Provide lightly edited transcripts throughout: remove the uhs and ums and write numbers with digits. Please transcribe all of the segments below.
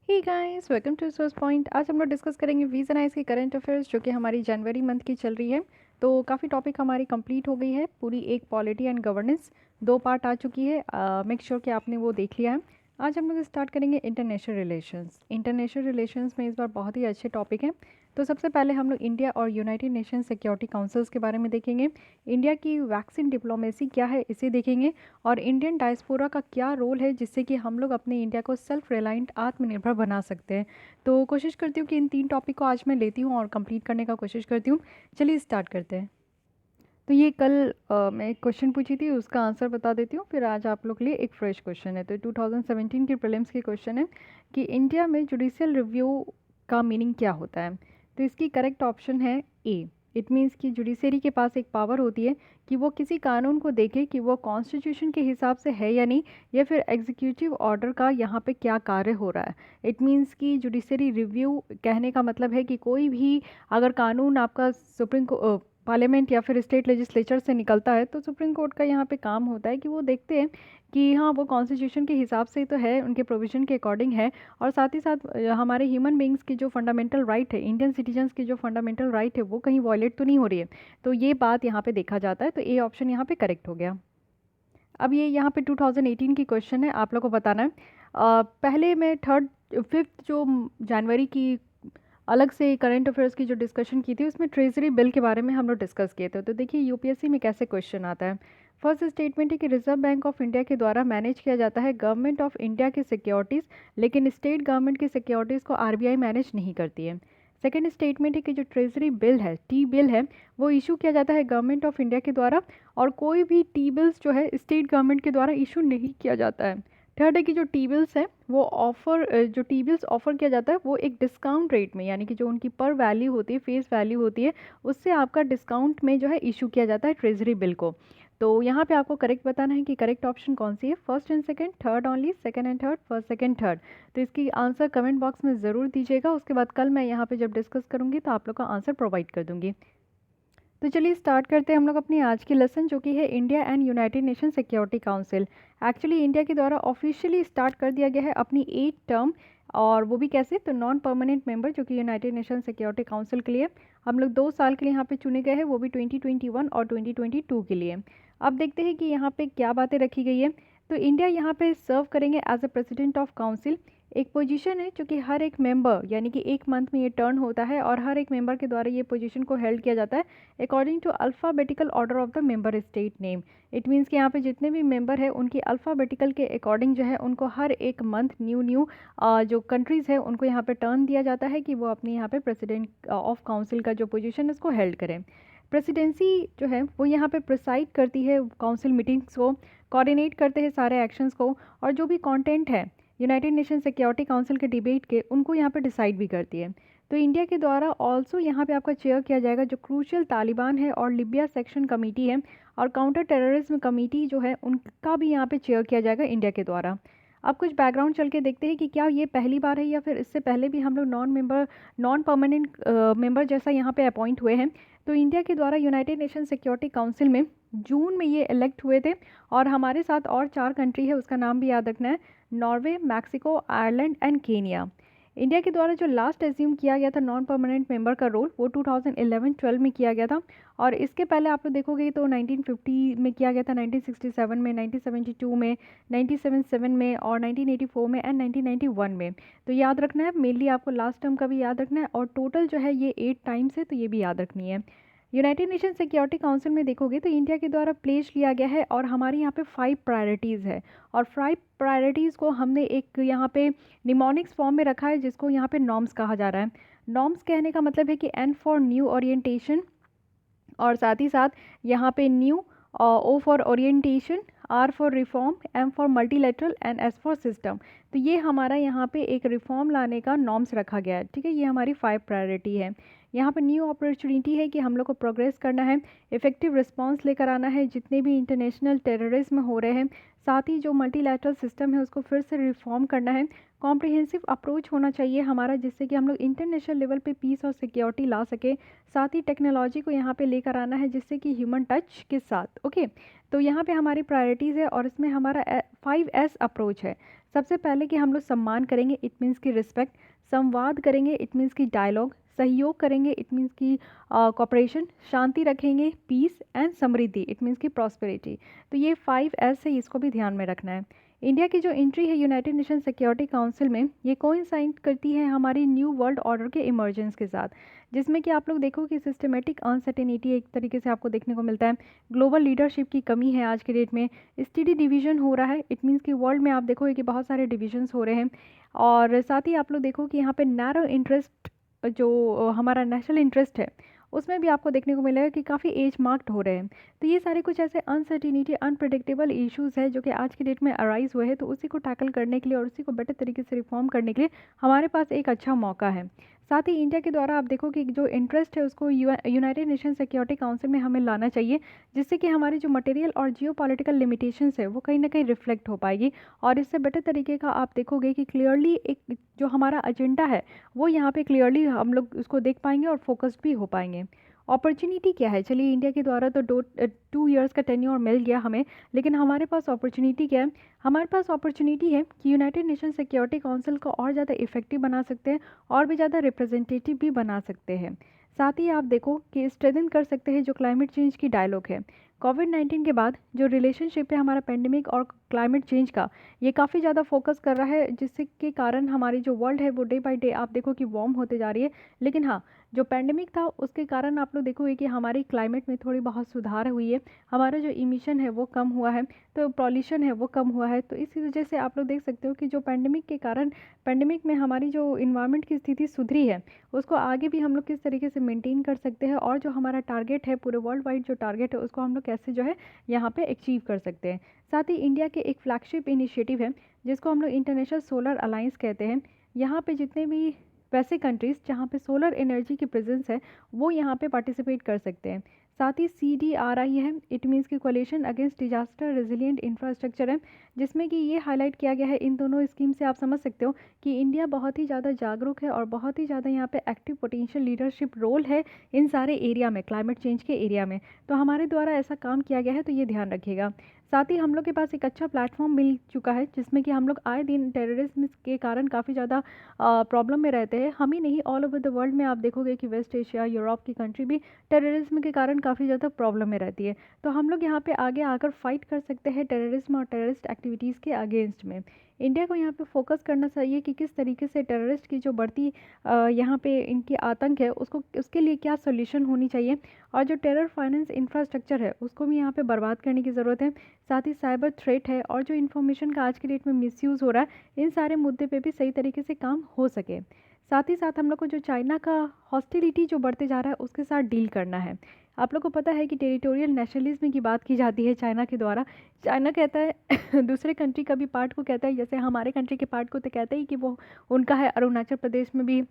Hey guys, welcome to source point. आज हम लोग डिस्कस करेंगे वीज़ एंड आइज की करंट अफेयर्स जो कि हमारी जनवरी मंथ की चल रही है। तो काफ़ी टॉपिक हमारी कंप्लीट हो गई है। पूरी एक पॉलिटी एंड गवर्नेंस 2 पार्ट आ चुकी है। मेक श्योर कि आपने वो देख लिया है। आज हम लोग स्टार्ट करेंगे इंटरनेशनल रिलेशंस। इंटरनेशनल रिलेशंस में इस बार बहुत ही अच्छे टॉपिक हैं। तो सबसे पहले हम लोग इंडिया और यूनाइटेड नेशन सिक्योरिटी काउंसिल्स के बारे में देखेंगे। इंडिया की वैक्सीन डिप्लोमेसी क्या है इसे देखेंगे, और इंडियन डायस्पोरा का क्या रोल है जिससे कि हम लोग अपने इंडिया को सेल्फ रिलायंट आत्मनिर्भर बना सकते हैं। तो कोशिश करती हूँ कि इन 3 टॉपिक को आज मैं लेती हूँ और कंप्लीट करने का कोशिश करती हूँ। चलिए स्टार्ट करते हैं। तो ये कल मैं एक क्वेश्चन पूछी थी, उसका आंसर बता देती हूँ, फिर आज आप लोग के लिए एक फ्रेश क्वेश्चन है। तो 2017 की प्रीलिम्स की क्वेश्चन है कि इंडिया में जुडिशियल रिव्यू का मीनिंग क्या होता है। तो इसकी करेक्ट ऑप्शन है ए। इट मीन्स कि जुडिशरी के पास एक पावर होती है कि वो किसी कानून को देखे कि वो कॉन्स्टिट्यूशन के हिसाब से है या नहीं, या फिर एग्जीक्यूटिव ऑर्डर का यहाँ पे क्या कार्य हो रहा है। इट मीन्स कि जुडिशरी रिव्यू कहने का मतलब है कि कोई भी अगर कानून आपका सुप्रीम पार्लियामेंट या फिर स्टेट लेजिस्लेचर से निकलता है तो सुप्रीम कोर्ट का यहाँ पे काम होता है कि वो देखते हैं कि हाँ वो कॉन्स्टिट्यूशन के हिसाब से तो है, उनके प्रोविजन के अकॉर्डिंग है, और साथ ही साथ हमारे ह्यूमन बींग्स की जो फंडामेंटल राइट है, इंडियन सिटीजन्स की जो फंडामेंटल राइट है वो कहीं वॉयलेट तो नहीं हो रही है। तो ये बात यहाँ पे देखा जाता है। तो ए ऑप्शन यहाँ पे करेक्ट हो गया। अब ये यहाँ पे 2018 की क्वेश्चन है, आप लोग को बताना है। पहले मैं 5 जो जनवरी की अलग से करंट अफेयर्स की जो डिस्कशन की थी उसमें ट्रेजरी बिल के बारे में हम लोग डिस्कस किए थे। तो देखिए यूपीएससी में कैसे क्वेश्चन आता है। फर्स्ट स्टेटमेंट है कि रिजर्व बैंक ऑफ इंडिया के द्वारा मैनेज किया जाता है गवर्नमेंट ऑफ इंडिया की सिक्योरिटीज़, लेकिन स्टेट गवर्नमेंट की सिक्योरिटीज़ को आरबीआई मैनेज नहीं करती है। सेकेंड स्टेटमेंट है कि जो ट्रेजरी बिल है, टी बिल है, वो इशू किया जाता है गवर्नमेंट ऑफ इंडिया के द्वारा, और कोई भी टी बिल्स जो है स्टेट गवर्नमेंट के द्वारा इशू नहीं किया जाता है। थर्ड है कि जो टी बिल्स हैं वो जो टी बिल्स ऑफर किया जाता है वो एक डिस्काउंट रेट में, यानी कि जो उनकी पर वैल्यू होती है, फेस वैल्यू होती है, उससे आपका डिस्काउंट में जो है इशू किया जाता है ट्रेजरी बिल को। तो यहाँ पे आपको करेक्ट बताना है कि करेक्ट ऑप्शन कौन सी है, first and second, third only, second and third, first second third. तो इसकी आंसर कमेंट बॉक्स में ज़रूर दीजिएगा। उसके बाद कल मैं यहाँ पे जब डिस्कस करूँगी तो आप लोग का आंसर प्रोवाइड कर दूँगी। तो चलिए स्टार्ट करते हैं हम लोग अपनी आज की लेसन, जो कि है India and United nation security council. Actually India के द्वारा ऑफिशियली स्टार्ट कर दिया गया है अपनी 8 टर्म, और वो भी कैसे, तो नॉन परमानेंट मेंबर जो कि यूनाइटेड नेशन सिक्योरिटी काउंसिल के लिए हम लोग 2 साल के लिए यहाँ पे चुने गए हैं, वो भी 2021 और 2022 के लिए। अब देखते हैं कि यहाँ पे क्या बातें रखी गई है। तो इंडिया यहाँ पे सर्व करेंगे as a president of council. एक पोजीशन है जो कि हर एक मेंबर, यानी कि एक मंथ में ये टर्न होता है, और हर एक मेंबर के द्वारा ये पोजीशन को हेल्ड किया जाता है according to alphabetical order of the member state name. It means कि यहाँ पे जितने भी मेंबर हैं उनकी अल्फ़ाबेटिकल के अकॉर्डिंग जो है उनको हर एक मंथ न्यू जो कंट्रीज़ है उनको यहाँ पे टर्न दिया जाता है कि वो अपने यहाँ पे प्रेसिडेंट ऑफ काउंसिल का जो पोजीशन है उसको हेल्ड करें। प्रेसिडेंसी जो है वो यहाँ पे प्रिसाइड करती है काउंसिल मीटिंग्स को, कोऑर्डिनेट करते हैं सारे एक्शंस को, और जो भी कंटेंट है यूनाइटेड नेशन सिक्योरिटी काउंसिल के डिबेट के उनको यहाँ पे डिसाइड भी करती है। तो इंडिया के द्वारा ऑल्सो यहाँ पे आपका चेयर किया जाएगा जो क्रूशियल तालिबान है और लिबिया सेक्शन कमेटी है, और काउंटर टेररिज्म कमेटी जो है उनका भी यहाँ पे चेयर किया जाएगा इंडिया के द्वारा। अब कुछ बैकग्राउंड चल के देखते हैं कि क्या ये पहली बार है या फिर इससे पहले भी हम लोग नॉन परमानेंट मेंबर जैसा यहाँ पे अपॉइंट हुए हैं। तो इंडिया के द्वारा यूनाइटेड नेशन सिक्योरिटी काउंसिल में जून में ये इलेक्ट हुए थे, और हमारे साथ और 4 कंट्री है, उसका नाम भी याद रखना है, Norway, Mexico, Ireland and Kenya. India के द्वारा जो लास्ट एज्यूम किया गया था नॉन परमानेंट मेंबर का रोल वो 2011-12 में किया गया था, और इसके पहले आप लोग देखोगे तो 1950 में किया गया था, 1967 में, 1972 में, 1977 में, और 1984 में एंड 1991 में। तो याद रखना है, मेनली आपको लास्ट टर्म का भी याद रखना है, और टोटल जो है ये 8 टाइम्स है, तो ये भी याद रखनी है। यूनाइटेड नेशन सिक्योरिटी काउंसिल में देखोगे तो इंडिया के द्वारा प्लेस लिया गया है, और हमारे यहाँ पे 5 प्रायोरिटीज़ है, और 5 प्रायोरिटीज़ को हमने एक यहाँ पे निमोनिक्स फॉर्म में रखा है जिसको यहाँ पे नॉर्म्स कहा जा रहा है। नॉर्म्स कहने का मतलब है कि एन फॉर न्यू ओरिएंटेशन, और साथ ही साथ यहाँ पे new, O for orientation, R for reform, M for multilateral and S for system. तो ये हमारा यहाँ पे एक रिफॉर्म लाने का नॉर्म्स रखा गया है, ठीक है। ये हमारी 5 प्रायोरिटी है। यहाँ पे न्यू अपॉर्चुनिटी है कि हम लोग को प्रोग्रेस करना है, इफेक्टिव रिस्पांस लेकर आना है जितने भी इंटरनेशनल टेररिज्म हो रहे हैं, साथ ही जो मल्टीलैटरल सिस्टम है उसको फिर से रिफॉर्म करना है। कॉम्प्रिहेंसिव अप्रोच होना चाहिए हमारा, जिससे कि हम लोग इंटरनेशनल लेवल पे पीस और सिक्योरिटी ला सके। साथ ही टेक्नोलॉजी को यहाँ पे लेकर आना है जिससे कि ह्यूमन टच के साथ, ओके। तो यहाँ पे हमारी प्रायोरिटीज़ है, और इसमें हमारा 5S अप्रोच है। सबसे पहले कि हम लोग सम्मान करेंगे, इट मीन्स की रिस्पेक्ट। संवाद करेंगे, इट मीन्स की डायलॉग। सहयोग करेंगे, इट मीन्स की कॉपरेशन। शांति रखेंगे, पीस। एंड समृद्धि, इट मीन्स की प्रॉस्पेरिटी। तो ये 5S है, इसको भी ध्यान में रखना है। इंडिया की जो एंट्री है यूनाइटेड नेशन सिक्योरिटी काउंसिल में, ये कोइंसाइड करती है हमारी न्यू वर्ल्ड ऑर्डर के इमर्जेंस के साथ, जिसमें कि आप लोग देखो कि सिस्टमेटिक अनसर्टेनिटी एक तरीके से आपको देखने को मिलता है। ग्लोबल लीडरशिप की कमी है आज के डेट में। स्टडी डिवीजन हो रहा है, इट मीन्स कि वर्ल्ड में आप देखोगे कि बहुत सारे डिविजन्स हो रहे हैं। और साथ ही आप लोग देखो कि यहाँ पे नैरो इंटरेस्ट, जो हमारा नेशनल इंटरेस्ट है, उसमें भी आपको देखने को मिलेगा कि काफ़ी एज मार्क्ड हो रहे हैं। तो ये सारे कुछ ऐसे अनसर्टिनिटी, अनप्रिडिक्टेबल इश्यूज़ है जो कि आज की डेट में अराइज हुए हैं। तो उसी को टैकल करने के लिए और उसी को बेटर तरीके से रिफॉर्म करने के लिए हमारे पास एक अच्छा मौका है। साथ ही इंडिया के द्वारा आप देखो कि जो इंटरेस्ट है उसको यूनाइटेड नेशन सिक्योरिटी काउंसिल में हमें लाना चाहिए, जिससे कि हमारी जो मटेरियल और जियो पॉलिटिकल लिमिटेशंस है वो कहीं ना कहीं रिफ्लेक्ट हो पाएगी। और इससे बेटर तरीके का आप देखोगे कि क्लियरली एक जो हमारा एजेंडा है वो यहाँ पे क्लियरली हम लोग उसको देख पाएंगे और फोकस्ड भी हो पाएंगे। अपॉर्चुनिटी क्या है? चलिए, इंडिया के द्वारा तो 2 ईयर्स का टेन्योर मिल गया हमें, लेकिन हमारे पास अपॉर्चुनिटी क्या है? हमारे पास अपॉर्चुनिटी है कि यूनाइटेड नेशन सिक्योरिटी काउंसिल को और ज़्यादा इफेक्टिव बना सकते हैं और भी ज़्यादा रिप्रेजेंटेटिव भी बना सकते हैं। साथ ही आप देखो कि स्ट्रेंथन कर सकते हैं जो क्लाइमेट चेंज की डायलॉग है। कोविड-19 के बाद जो रिलेशनशिप है हमारा पेंडेमिक और क्लाइमेट चेंज का, ये काफ़ी ज़्यादा फोकस कर रहा है, जिससे के कारण हमारी जो वर्ल्ड है वो डे बाय डे आप देखो कि वार्म होते जा रही है। लेकिन हाँ, जो पेंडेमिक था उसके कारण आप लोग देखोगे कि हमारी क्लाइमेट में थोड़ी बहुत सुधार हुई है। हमारा जो इमिशन है वो कम हुआ है, तो पॉल्यूशन है वो कम हुआ है। तो इसी वजह से आप लोग देख सकते हो कि जो पेंडेमिक के कारण, पेंडेमिक में हमारी जो इन्वायरमेंट की स्थिति सुधरी है, उसको आगे भी हम लोग किस तरीके से मेंटेन कर सकते हैं, और जो हमारा टारगेट है पूरे वर्ल्ड वाइड जो टारगेट है उसको हम लोग कैसे जो है यहाँ पे अचीव कर सकते हैं। साथ ही इंडिया के एक फ्लैगशिप इनिशिएटिव है जिसको हम लोग इंटरनेशनल सोलर अलायंस कहते हैं। यहाँ पे जितने भी वैसे कंट्रीज़ जहाँ पे सोलर एनर्जी की प्रेजेंस है वो यहाँ पे पार्टिसिपेट कर सकते हैं। साथ ही CDRI है, इट मीन्स की coalition against disaster resilient infrastructure है, जिसमें कि ये हाईलाइट किया गया है। इन दोनों स्कीम से आप समझ सकते हो कि इंडिया बहुत ही ज़्यादा जागरूक है और बहुत ही ज़्यादा यहाँ पे एक्टिव पोटेंशियल लीडरशिप रोल है इन सारे एरिया में, क्लाइमेट चेंज के एरिया में। तो हमारे द्वारा ऐसा काम किया गया है, तो ये ध्यान रखिएगा। साथ ही हम लोग के पास एक अच्छा प्लेटफॉर्म मिल चुका है, जिसमें कि हम लोग आए दिन टेररिज्म के कारण काफ़ी ज़्यादा प्रॉब्लम में रहते हैं। हम ही नहीं, ऑल ओवर द वर्ल्ड में आप देखोगे कि वेस्ट एशिया, यूरोप की कंट्री भी टेररिज्म के कारण काफ़ी ज़्यादा प्रॉब्लम में रहती है। तो हम लोग यहाँ पे आगे आकर फाइट कर सकते हैं टेररिज्म और टेररिस्ट एक्टिविटीज़ के अगेंस्ट में। इंडिया को यहाँ पे फोकस करना चाहिए कि किस तरीके से टेररिस्ट की जो बढ़ती यहाँ पे इनकी आतंक है उसको, उसके लिए क्या सोल्यूशन होनी चाहिए, और जो टेरर फाइनेंस इंफ्रास्ट्रक्चर है उसको भी यहाँ पे बर्बाद करने की ज़रूरत है। साथ ही साइबर थ्रेट है और जो इन्फॉर्मेशन का आज की डेट में मिसयूज़ हो रहा है, इन सारे मुद्दे पे भी सही तरीके से काम हो सके। साथ ही साथ हम लोग को जो चाइना का हॉस्टिलिटी जो बढ़ते जा रहा है उसके साथ डील करना है। आप लोग को पता है कि टेरिटोरियल नेशनलिज्म की बात की जाती है चाइना के द्वारा। चाइना कहता है दूसरे कंट्री का भी पार्ट को कहता है, जैसे हमारे कंट्री के पार्ट को तो कहता ही कि वो उनका है। अरुणाचल प्रदेश में भी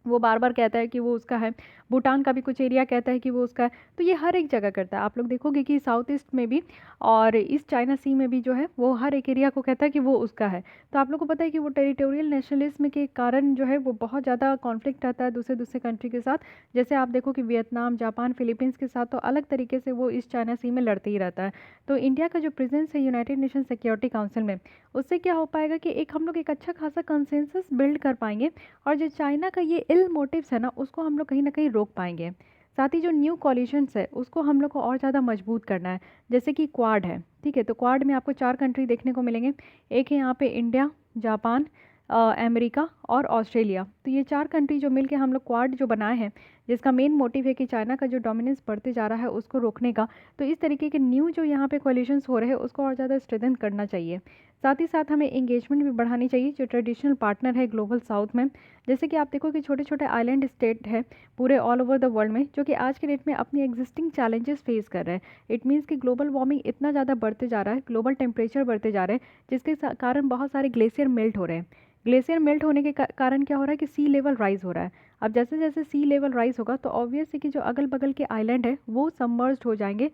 वो बार बार कहता है कि वो उसका है। भूटान का भी कुछ एरिया कहता है कि वो उसका है। तो ये हर एक जगह करता है। आप लोग देखोगे कि साउथ ईस्ट में भी और ईस्ट चाइना सी में भी जो है वो हर एक एरिया को कहता है कि वो उसका है। तो आप लोग को पता है कि वो टेरिटोरियल नेशनलिज्म के कारण जो है वो बहुत ज़्यादा कॉन्फ्लिक्ट आता है दूसरे दूसरे कंट्री के साथ। जैसे आप देखो कि वियतनाम, जापान, फिलीपींस के साथ तो अलग तरीके से वो ईस्ट चाइना सी में लड़ते ही रहता है। तो इंडिया का जो प्रेजेंस है यूनाइटेड नेशन सिक्योरिटी काउंसिल में, उससे क्या हो पाएगा कि एक हम लोग एक अच्छा खासा कंसेंसस बिल्ड कर पाएंगे, और जो चाइना का ये इल मोटिव्स है ना उसको हम लोग कहीं ना कहीं रोक पाएंगे। साथ ही जो न्यू कॉलिशंस है उसको हम लोग को और ज़्यादा मजबूत करना है। जैसे कि क्वाड है, ठीक है, तो क्वाड में आपको 4 कंट्री देखने को मिलेंगे। एक है यहाँ पे इंडिया, जापान, अमेरिका और ऑस्ट्रेलिया। तो ये 4 कंट्री जो मिलके हम लोग क्वाड जो बनाए हैं, जिसका मेन मोटिव है कि चाइना का जो डोमिनेंस बढ़ते जा रहा है उसको रोकने का। तो इस तरीके के न्यू जो यहाँ पे कोलिशंस हो रहे हैं उसको और ज़्यादा स्ट्रेंथन करना चाहिए। साथ ही साथ हमें एंगेजमेंट भी बढ़ानी चाहिए जो ट्रेडिशनल पार्टनर है ग्लोबल साउथ में। जैसे कि आप देखो कि छोटे छोटे आइलैंड स्टेट है पूरे ऑल ओवर द वर्ल्ड में, जो कि आज के डेट में अपनी एग्जिस्टिंग चैलेंजेस फेस कर रहे हैं। इट मीन्स कि ग्लोबल वार्मिंग इतना ज़्यादा बढ़ते जा रहा है, ग्लोबल टेम्परेचर बढ़ते जा रहे हैं, जिसके कारण बहुत सारे ग्लेशियर मेल्ट हो रहे हैं। ग्लेशियर मेल्ट होने के कारण क्या हो रहा है कि सी लेवल राइज हो रहा है। अब जैसे जैसे सी लेवल राइज होगा तो ऑब्वियस है कि जो अगल बगल के आइलैंड है वो सबमर्ज्ड हो जाएंगे,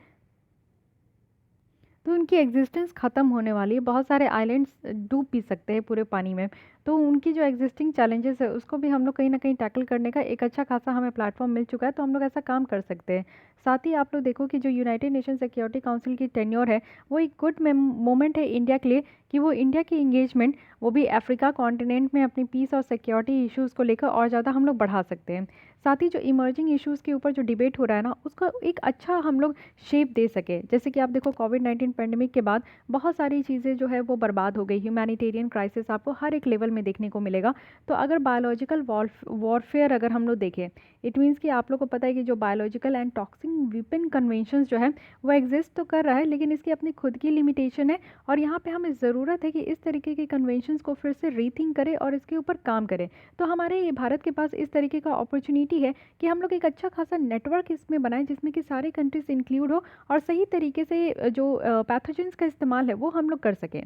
तो उनकी एग्जिस्टेंस ख़त्म होने वाली है। बहुत सारे आइलैंड्स डूब भी सकते हैं पूरे पानी में। तो उनकी जो एग्जिस्टिंग चैलेंजेस है उसको भी हम लोग कहीं ना कहीं टैकल करने का एक अच्छा खासा हमें प्लेटफॉर्म मिल चुका है, तो हम लोग ऐसा काम कर सकते हैं। साथ ही आप लोग देखो कि जो यूनाइटेड नेशन सिक्योरिटी काउंसिल की टेन्योर है वो एक गुड मोमेंट है इंडिया के लिए, कि वो इंडिया की इंगेजमेंट वो भी अफ्रीका कॉन्टिनेंट में अपनी पीस और सिक्योरिटी इश्यूज़ को लेकर और ज़्यादा हम लोग बढ़ा सकते हैं। साथ ही जो इमर्जिंग इश्यूज़ के ऊपर जो डिबेट हो रहा है ना, उसको एक अच्छा हम लोग शेप दे सके। जैसे कि आप देखो कोविड-19 पैंडेमिक के बाद बहुत सारी चीज़ें जो है वो बर्बाद हो गई। ह्यूमैनिटेरियन क्राइसिस आपको हर एक लेवल में देखने को मिलेगा। तो अगर बायोलॉजिकल वॉरफेयर अगर हम लोग देखें, इट मीन्स कि आप लोग को पता है कि जो biological and toxic weapon conventions जो है वो एग्जिस्ट तो कर रहा है, लेकिन इसकी अपनी खुद की लिमिटेशन है। और यहाँ पे हमें ज़रूरत है कि इस तरीके के कन्वेंशंस को फिर से रीथिंक करें और इसके ऊपर काम करें। तो हमारे ये भारत के पास इस तरीके का अपॉर्चुनिटी है कि हम लोग एक अच्छा खासा नेटवर्क इसमें बनाएं जिसमें कि सारे कंट्रीज इंक्लूड हो और सही तरीके से जो पैथोजेंस का इस्तेमाल है वो हम लोग कर सकें।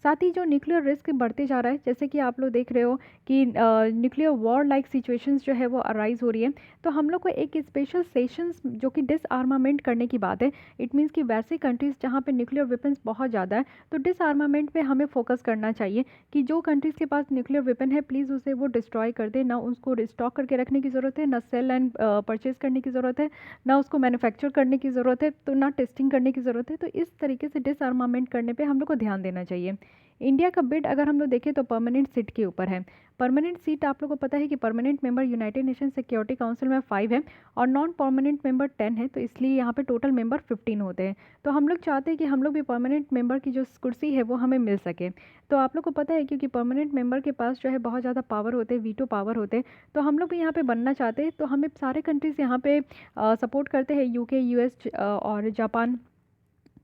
साथ ही जो न्यूक्लियर रिस्क बढ़ते जा रहा है, जैसे कि आप लोग देख रहे हो कि न्यूक्लियर वॉर लाइक सिचुएशंस जो है वो अराइज हो रही है, तो हम लोग को एक स्पेशल सेशंस जो कि डिसआर्मामेंट करने की बात है। इट मीन्स कि वैसे कंट्रीज़ जहाँ पे न्यूक्लियर वेपन्स बहुत ज़्यादा है, तो डिसआर्मामेंट पे हमें फोकस करना चाहिए कि जो कंट्रीज़ के पास न्यूक्लियर वेपन है प्लीज़ उसे वो डिस्ट्रॉय कर दे, ना उसको रिस्टॉक करके रखने की ज़रूरत है, ना सेल एंड परचेज़ करने की ज़रूरत है, ना उसको मैन्युफैक्चर करने की ज़रूरत है, तो ना टेस्टिंग करने की ज़रूरत है। तो इस तरीके से डिसआर्मामेंट करने पे हम लोग को ध्यान देना चाहिए। इंडिया का बिड अगर हम लोग देखें तो परमानेंट सीट के ऊपर है। परमानेंट सीट आप लोग को पता है कि permanent member United nation security council में 5 है और नॉन परमानेंट मेंबर 10 है, तो इसलिए यहाँ पे टोटल मेंबर 15 होते हैं। तो हम लोग चाहते हैं कि हम लोग भी परमानेंट मेंबर की जो कुर्सी है वो हमें मिल सके। तो आप लोग को पता है क्योंकि परमानेंट मेंबर के पास जो है बहुत ज़्यादा पावर होते हैं, वीटो पावर होते हैं, तो हम लोग भी यहाँ पे बनना चाहते हैं। तो हमें सारे कंट्रीज़ यहाँ पे सपोर्ट करते हैं, यूके, यूएस और जापान,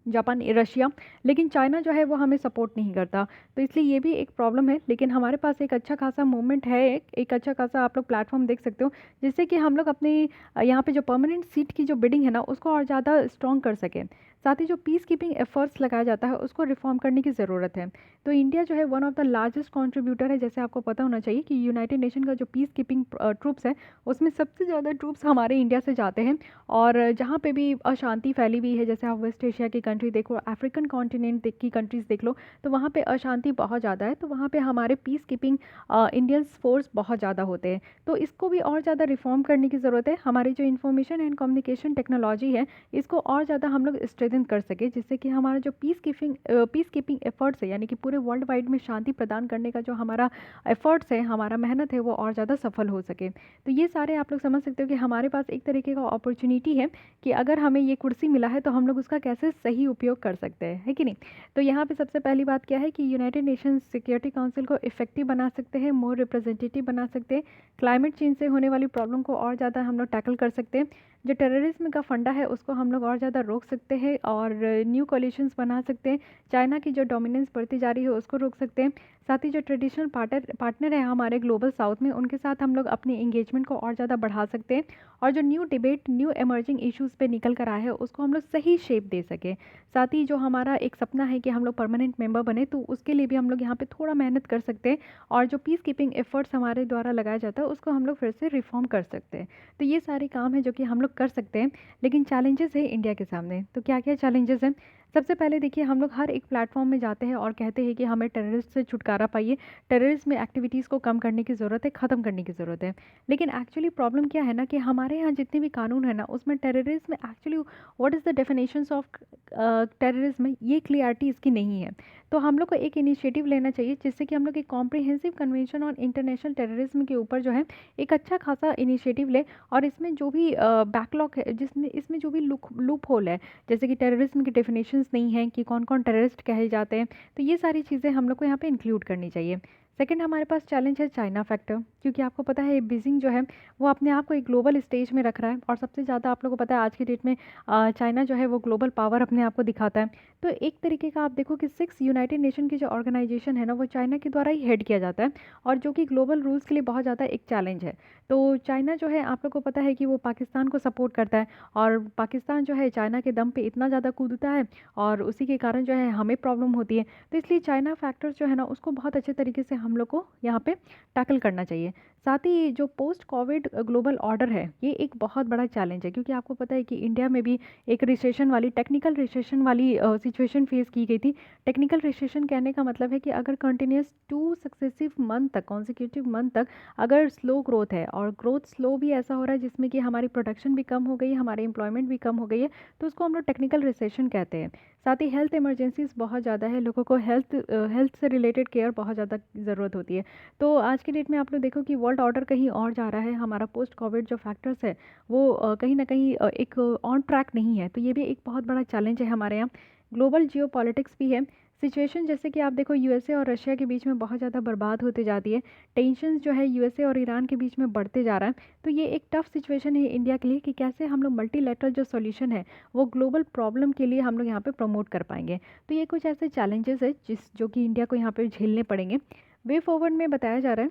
रशिया, लेकिन चाइना जो है वो हमें सपोर्ट नहीं करता। तो इसलिए ये भी एक प्रॉब्लम है, लेकिन हमारे पास एक अच्छा खासा मूवमेंट है, एक अच्छा खासा आप लोग प्लेटफॉर्म देख सकते हो जिससे कि हम लोग अपनी यहाँ पे जो परमानेंट सीट की जो बिडिंग है ना उसको और ज़्यादा स्ट्रॉन्ग कर सकें। साथ ही जो पीस कीपिंग एफर्ट्स लगाया जाता है उसको रिफॉर्म करने की ज़रूरत है। तो इंडिया जो है one of the largest contributor है, जैसे आपको पता होना चाहिए कि यूनाइटेड नेशन का जो पीस कीपिंग ट्रूप्स है उसमें सबसे ज़्यादा ट्रूप्स हमारे इंडिया से जाते हैं। और जहाँ पे भी अशांति फैली हुई है, जैसे आप वेस्ट एशिया की कंट्री देखो, अफ्रीकन कॉन्टिनेंट की कंट्रीज़ देख लो, तो वहाँ पे अशांति बहुत ज़्यादा है। तो वहाँ पे हमारे पीस कीपिंग इंडियंस फोर्स बहुत ज़्यादा होते हैं। तो इसको भी और ज़्यादा रिफॉर्म करने की ज़रूरत है। हमारी जो इन्फॉर्मेशन एंड कम्युनिकेशन टेक्नोलॉजी है इसको और ज़्यादा हम लोग स्ट्रेंथन कर सके, जिससे कि हमारा जो पीस कीपिंग एफर्ट्स है, यानी कि पूरे वर्ल्ड वाइड में शांति प्रदान करने का जो हमारा एफर्ट्स है, हमारा मेहनत है, वो और ज़्यादा सफल हो सके। तो ये सारे आप लोग समझ सकते हो कि हमारे पास एक तरीके का अपॉर्चुनिटी है कि अगर हमें ये कुर्सी मिला है तो हम लोग उसका कैसे सही उपयोग कर सकते हैं, है कि नहीं। तो यहाँ पे सबसे पहली बात क्या है कि यूनाइटेड नेशंस सिक्योरिटी काउंसिल को इफेक्टिव बना सकते हैं, मोर रिप्रेजेंटेटिव बना सकते हैं, क्लाइमेट चेंज से होने वाली प्रॉब्लम को और ज़्यादा हम लोग टैकल कर सकते हैं, जो टेररिज्म का फंडा है उसको हम लोग और ज़्यादा रोक सकते हैं और न्यू कोलिशंस बना सकते हैं, चाइना की जो डोमिनेंस बढ़ती जा रही है उसको रोक सकते हैं। साथ ही जो ट्रेडिशनल पार्टनर है हमारे ग्लोबल साउथ में, उनके साथ हम लोग अपनी इंगेजमेंट को और ज़्यादा बढ़ा सकते हैं और जो new debate, new emerging issues पे निकल कर आए हैं उसको हम लोग सही शेप दे सकें। साथ ही जो हमारा एक सपना है कि हम लोग परमानेंट मेंबर बने, तो उसके लिए भी हम लोग यहाँ पे थोड़ा मेहनत कर सकते हैं और जो पीस कीपिंग एफर्ट्स हमारे द्वारा लगाया जाता है उसको हम लोग फिर से रिफॉर्म कर सकते हैं। तो ये सारे काम है जो कि हम लोग कर सकते हैं, लेकिन चैलेंजेस है इंडिया के सामने। तो क्या क्या चैलेंजेस हैं? सबसे पहले देखिए, हम लोग हर एक प्लेटफॉर्म में जाते हैं और कहते हैं कि हमें टेररिस्ट से छुटकारा पाइए, टेररिज्म एक्टिविटीज़ को कम करने की ज़रूरत है, ख़त्म करने की ज़रूरत है। लेकिन एक्चुअली प्रॉब्लम क्या है ना कि हमारे यहाँ जितने भी कानून है ना उसमें terrorism actually what is the definitions of terrorism, ये क्लियरिटी इसकी नहीं है। तो हम लोग को एक इनिशिएटिव लेना चाहिए जिससे कि हम लोग एक comprehensive convention on international terrorism के ऊपर जो है एक अच्छा खासा इनिशिएटिव ले, और इसमें जो भी बैकलॉग है, जिसमें इसमें जो भी लूप होल है, जैसे कि टेररिज्म की डेफिनेशंस नहीं है कि कौन कौन टेररिस्ट कहे जाते हैं, तो ये सारी चीज़ें हम लोग को यहाँ पे इंक्लूड करनी चाहिए। सेकंड हमारे पास चैलेंज है चाइना फैक्टर, क्योंकि आपको पता है बीजिंग जो है वो अपने आप को एक ग्लोबल स्टेज में रख रहा है और सबसे ज़्यादा आप लोगों को पता है आज की डेट में चाइना जो है वो ग्लोबल पावर अपने आप को दिखाता है। तो एक तरीके का आप देखो कि 6 यूनाइटेड नेशन की जो ऑर्गेनाइजेशन है ना वो चाइना के द्वारा ही हेड किया जाता है, और जो कि ग्लोबल रूल्स के लिए बहुत ज़्यादा एक चैलेंज है। तो चाइना जो है आप लोग को पता है कि वो पाकिस्तान को सपोर्ट करता है, और पाकिस्तान जो है चाइना के दम पे इतना ज़्यादा कूदता है और उसी के कारण जो है हमें प्रॉब्लम होती है। तो इसलिए चाइना फैक्टर्स जो है ना उसको बहुत अच्छे तरीके से हम लोग को यहाँ पे टैकल करना चाहिए। साथ ही जो पोस्ट कोविड ग्लोबल ऑर्डर है, ये एक बहुत बड़ा चैलेंज है, क्योंकि आपको पता है कि इंडिया में भी एक रिसेशन वाली, टेक्निकल रिसेशन वाली सिचुएशन फेस की गई थी। टेक्निकल रिसेशन कहने का मतलब है कि अगर कंटिन्यूस 2 सक्सेसिव मंथ तक, कॉन्सिक्यूटिव मंथ तक अगर स्लो ग्रोथ है, और ग्रोथ स्लो भी ऐसा हो रहा है जिसमें कि हमारी प्रोडक्शन भी कम हो गई है, हमारी एम्प्लॉयमेंट भी कम हो गई है, तो उसको हम लोग टेक्निकल रिसेशन कहते हैं। साथ ही हेल्थ इमरजेंसीज बहुत ज़्यादा है, लोगों को हेल्थ से रिलेटेड केयर बहुत ज़्यादा ज़रूरत होती है। तो आज की डेट में आप लोग देखो कि वर्ल्ड ऑर्डर कहीं और जा रहा है, हमारा पोस्ट कोविड जो फैक्टर्स है वो कहीं ना कहीं एक ऑन ट्रैक नहीं है, तो ये भी एक बहुत बड़ा चैलेंज है हमारे यहाँ। ग्लोबल जियो पॉलिटिक्स भी है। सिचुएशन जैसे कि आप देखो यूएसए और रशिया के बीच में बहुत ज़्यादा बर्बाद होते जाती है, टेंशन जो है यूएसए और ईरान के बीच में बढ़ते जा रहा है। तो ये एक टफ सिचुएशन है इंडिया के लिए कि कैसे हम लोग मल्टीलेटरल जो सॉल्यूशन है वो ग्लोबल प्रॉब्लम के लिए हम लोग यहाँ पे प्रमोट कर पाएंगे। तो ये कुछ ऐसे चैलेंजेस है जो कि इंडिया को यहाँ पे झेलने पड़ेंगे। वे फॉरवर्ड में बताया जा रहा है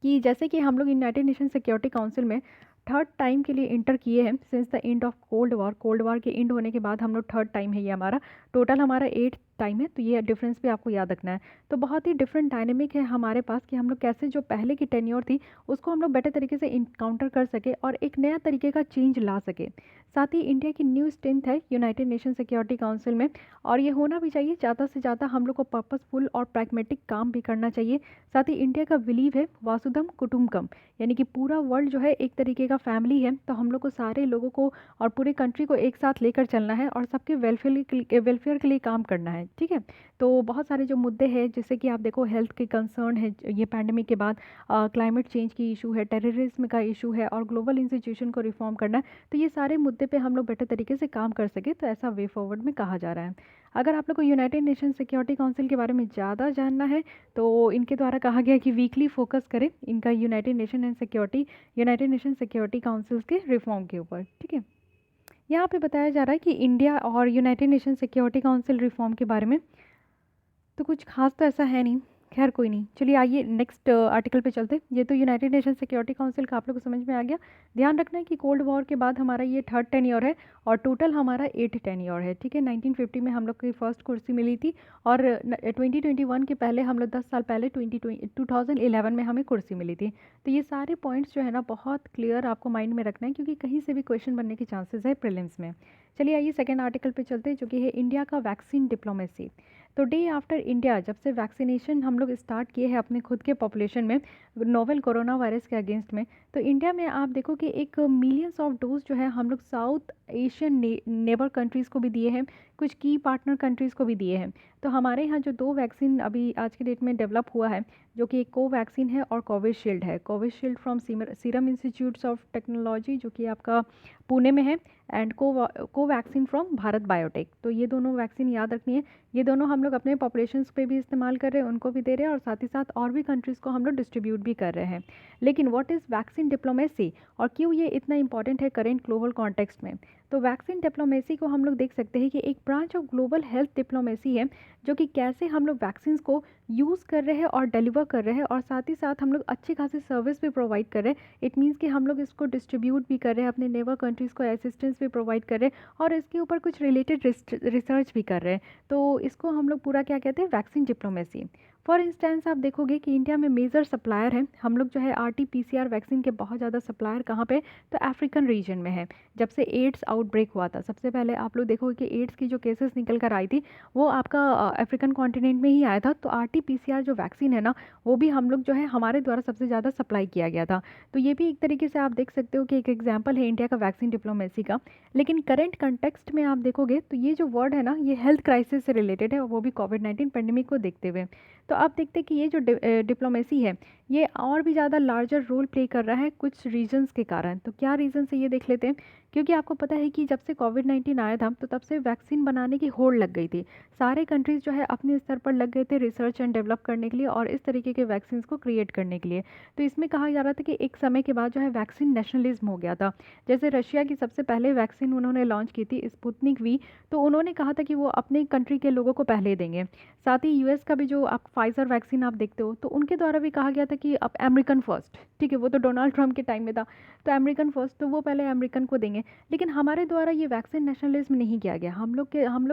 कि जैसे कि हम लोग यूनाइटेड नेशन सिक्योरिटी काउंसिल में थर्ड टाइम के लिए इंटर किए हैं since the end of cold war के एंड होने के बाद हम लोग थर्ड टाइम है, ये हमारा टोटल हमारा 8 टाइम है। तो ये डिफरेंस भी आपको याद रखना है। तो बहुत ही डिफरेंट डायनेमिक है हमारे पास कि हम लोग कैसे जो पहले की टेन्योर थी उसको हम लोग बेटर तरीके से इनकाउंटर कर सके और एक नया तरीके का चेंज ला सके। साथ ही इंडिया की न्यू स्ट्रेंथ है यूनाइटेड नेशन सिक्योरिटी काउंसिल में, और ये होना भी चाहिए। ज़्यादा से ज़्यादा हम लोग को पर्पसफुल और प्रैग्मेटिक काम भी करना चाहिए। साथ ही इंडिया का बिलीव है वासुधम कुटुम्बकम, यानी कि पूरा वर्ल्ड जो है एक तरीके का फैमिली है। तो हम लोग को सारे लोगों को और पूरे कंट्री को एक साथ लेकर चलना है और सबके वेलफेयर के लिए काम करना है, ठीक है। तो बहुत सारे जो मुद्दे हैं, जैसे कि आप देखो हेल्थ के कंसर्न है, ये पैंडमिक के बाद क्लाइमेट चेंज की इशू है, टेररिज्म का इशू है, और ग्लोबल इंस्टीट्यूशन को रिफॉर्म करना है। तो ये सारे मुद्दे पे हम लोग बेटर तरीके से काम कर सके, तो ऐसा वे फॉरवर्ड में कहा जा रहा है। अगर आप लोग को यूनाइटेड नेशन सिक्योरिटी काउंसिल के बारे में ज़्यादा जानना है तो इनके द्वारा कहा गया कि वीकली फोकस करें इनका यूनाइटेड नेशन सिक्योरिटी काउंसिल के रिफॉर्म के ऊपर, ठीक है। यहाँ पे बताया जा रहा है कि इंडिया और United nation security council reform के बारे में तो कुछ खास तो ऐसा है नहीं, खैर कोई नहीं। चलिए आइए नेक्स्ट आर्टिकल पे चलते। ये तो यूनाइटेड नेशन सिक्योरिटी काउंसिल का आप लोग को समझ में आ गया। ध्यान रखना है कि कोल्ड वॉर के बाद हमारा ये थर्ड टेन्योर है और टोटल हमारा 8 टेन्योर है, ठीक है। 1950 में हम लोग की फर्स्ट कुर्सी मिली थी और 2021 के पहले हम लोग 10 साल पहले 2011 में हमें कुर्सी मिली थी। तो ये सारे पॉइंट्स जो है ना बहुत क्लियर आपको माइंड में रखना है, क्योंकि कहीं से भी क्वेश्चन बनने के चांसेस है प्रीलिम्स में। चलिए आइए सेकेंड आर्टिकल पे चलते हैं, जो कि है इंडिया का वैक्सीन डिप्लोमेसी। तो डे आफ्टर इंडिया, जब से वैक्सीनेशन हम लोग स्टार्ट किए हैं अपने खुद के पॉपुलेशन में नोवेल कोरोना वायरस के अगेंस्ट में, तो इंडिया में आप देखो कि एक मिलियंस ऑफ डोज जो है हम लोग साउथ एशियन नेबर कंट्रीज़ को भी दिए हैं, कुछ की पार्टनर कंट्रीज़ को भी दिए हैं। तो हमारे यहाँ जो 2 वैक्सीन अभी आज के डेट में डेवलप हुआ है, जो कि एक कोवैक्सीन है और कोविशील्ड है। Covishield from serum institutes of technology, जो कि आपका पुणे में है, and Covaxin from Bharat biotech. तो ये दोनों वैक्सीन याद रखनी है। ये दोनों हम लोग अपने पॉपुलेशंस पे भी इस्तेमाल कर रहे हैं, उनको भी दे रहे हैं, और साथ ही साथ और भी कंट्रीज़ को हम लोग डिस्ट्रीब्यूट भी कर रहे हैं। लेकिन व्हाट इज़ वैक्सीन डिप्लोमेसी और क्यों ये इतना इंपॉर्टेंट है करेंट ग्लोबल कॉन्टेक्स्ट में? तो वैक्सीन डिप्लोमेसी को हम लोग देख सकते हैं कि एक branch of global health diplomacy है, जो कि कैसे हम लोग वैक्सीन्स को यूज़ कर रहे हैं और डिलीवर कर रहे हैं, और साथ ही साथ हम लोग अच्छी खासी सर्विस भी प्रोवाइड कर रहे हैं। इट मीन्स कि हम लोग इसको डिस्ट्रीब्यूट भी कर रहे हैं, अपने नेबर कंट्रीज़ को असिस्टेंस भी प्रोवाइड कर रहे हैं, और इसके ऊपर कुछ रिलेटेड रिसर्च भी कर रहे हैं। तो इसको हम लोग पूरा क्या कहते हैं, वैक्सीन डिप्लोमेसी। फॉर इंस्टेंस आप देखोगे कि इंडिया में मेजर सप्लायर है हम लोग, जो है RT-PCR वैक्सीन के बहुत ज़्यादा सप्लायर कहाँ पे, तो अफ्रीकन रीजन में है। जब से एड्स आउटब्रेक हुआ था, सबसे पहले आप लोग देखोगे कि एड्स की जो केसेस निकल कर आई थी वो आपका अफ्रीकन कॉन्टिनेंट में ही आया था। तो RT-PCR जो वैक्सीन है ना, वो भी हम लोग जो है हमारे द्वारा सबसे ज़्यादा सप्लाई किया गया था। तो ये भी एक तरीके से आप देख सकते हो कि एक एग्जाम्पल है इंडिया का वैक्सीन डिप्लोमेसी का। लेकिन करंट कंटेक्स्ट में आप देखोगे तो ये जो वर्ड है ना, ये हेल्थ क्राइसिस से रिलेटेड है, और वो भी कोविड-19 पेंडेमिक को देखते हुए। तो आप देखते हैं कि ये जो डिप्लोमेसी है ये और भी ज़्यादा लार्जर रोल प्ले कर रहा है कुछ रीजंस के कारण। तो क्या रीजंस है ये देख लेते हैं। क्योंकि आपको पता है कि जब से कोविड-19 आया था तो तब से वैक्सीन बनाने की होड़ लग गई थी। सारे कंट्रीज़ जो है अपने स्तर पर लग गए थे रिसर्च एंड डेवलप करने के लिए और इस तरीके के वैक्सीन को क्रिएट करने के लिए। तो इसमें कहा जा रहा था कि एक समय के बाद जो है वैक्सीन नेशनलिज्म हो गया था। जैसे रशिया की सबसे पहले वैक्सीन उन्होंने लॉन्च की थी स्पुतनिक वी, तो उन्होंने कहा था कि वो अपने कंट्री के लोगों को पहले देंगे। साथ ही यूएस का भी जो आप फाइजर वैक्सीन आप देखते हो, तो उनके द्वारा भी कहा गया था कि अब अमेरिकन फर्स्ट, ठीक है, वो तो डोनाल्ड ट्रंप के टाइम में था। तो अमेरिकन फर्स्ट, तो वो पहले अमेरिकन को देंगे जाएंगे। लेकिन हमारे द्वारा ये वैक्सीन नेशनलिज्म नहीं किया गया। हम लोग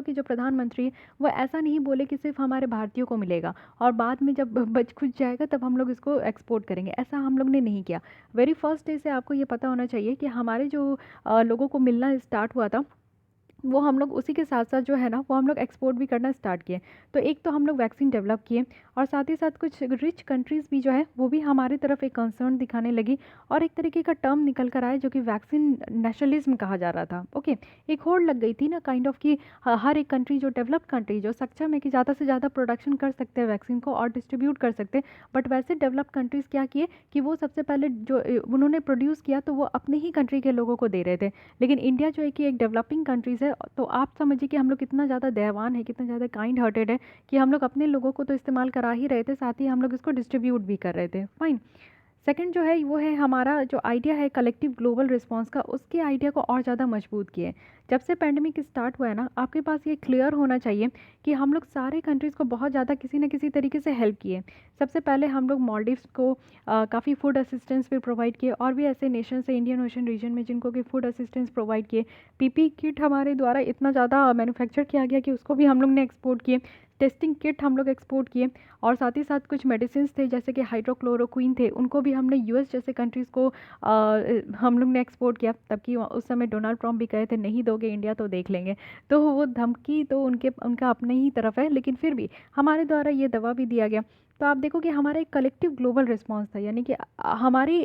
के जो प्रधानमंत्री वो ऐसा नहीं बोले कि सिर्फ हमारे भारतीयों को मिलेगा और बाद में जब बच खुच जाएगा तब हम लोग इसको एक्सपोर्ट करेंगे, ऐसा हम लोग ने नहीं किया। वेरी फर्स्ट डे से आपको ये पता होना चाहिए कि हमारे जो लोगों को मिलना स्टार्ट हुआ था, वो हम लोग उसी के साथ साथ जो है ना वो हम लोग एक्सपोर्ट भी करना स्टार्ट किए। तो एक तो हम लोग वैक्सीन डेवलप किए और साथ ही साथ कुछ रिच कंट्रीज़ भी जो है वो भी हमारी तरफ एक कंसर्न दिखाने लगी और एक तरीके का टर्म निकल कर आया जो कि वैक्सीन नेशनलिज्म कहा जा रहा था। ओके, एक होड़ लग गई थी ना काइंड ऑफ कि हर एक कंट्री जो डेवलप्ड कंट्री जो सक्षम है कि ज़्यादा से ज़्यादा प्रोडक्शन कर सकते हैं वैक्सीन को और डिस्ट्रीब्यूट कर सकते हैं, बट वैसे डेवलप्ड कंट्रीज़ क्या किए कि वो सबसे पहले जो उन्होंने प्रोड्यूस किया तो वो अपने ही कंट्री के लोगों को दे रहे थे। लेकिन इंडिया जो है कि एक डेवलपिंग कंट्रीज़ है, तो आप समझिए कि हम लोग कितना ज़्यादा दयावान है, कितना ज़्यादा काइंड हार्टेड है कि हम लोग अपने लोगों को तो इस्तेमाल करा ही रहे थे, साथ ही हम लोग इसको डिस्ट्रीब्यूट भी कर रहे थे। फाइन। सेकंड जो है वो है हमारा जो आइडिया है कलेक्टिव ग्लोबल रिस्पांस का, उसके आइडिया को और ज़्यादा मजबूत किए। जब से पेंडेमिक स्टार्ट हुआ है ना, आपके पास ये क्लियर होना चाहिए कि हम लोग सारे कंट्रीज़ को बहुत ज़्यादा किसी न किसी तरीके से हेल्प किए। सबसे पहले हम लोग मॉलडीव्स को काफ़ी फूड असिस्टेंस भी प्रोवाइड किए और भी ऐसे नेशन से इंडियन ओशन रीजन में जिनको कि फूड असिस्टेंस प्रोवाइड किए। पीपी किट हमारे द्वारा इतना ज़्यादा मैन्युफैक्चर किया गया कि उसको भी हम लोग ने एक्सपोर्ट किए। टेस्टिंग किट हम लोग एक्सपोर्ट किए और साथ ही साथ कुछ मेडिसिन थे जैसे कि हाइड्रोक्लोरोक्विन थे, उनको भी हमने यूएस जैसे कंट्रीज़ को हम लोग ने एक्सपोर्ट किया। तब कि उस समय डोनाल्ड ट्रम्प भी कहे थे नहीं दोगे इंडिया तो देख लेंगे। तो वो धमकी तो उनका अपने ही तरफ है, लेकिन फिर भी हमारे द्वारा ये दवा भी दिया गया। तो आप देखो कि हमारा एक कलेक्टिव ग्लोबल रिस्पांस था, यानी कि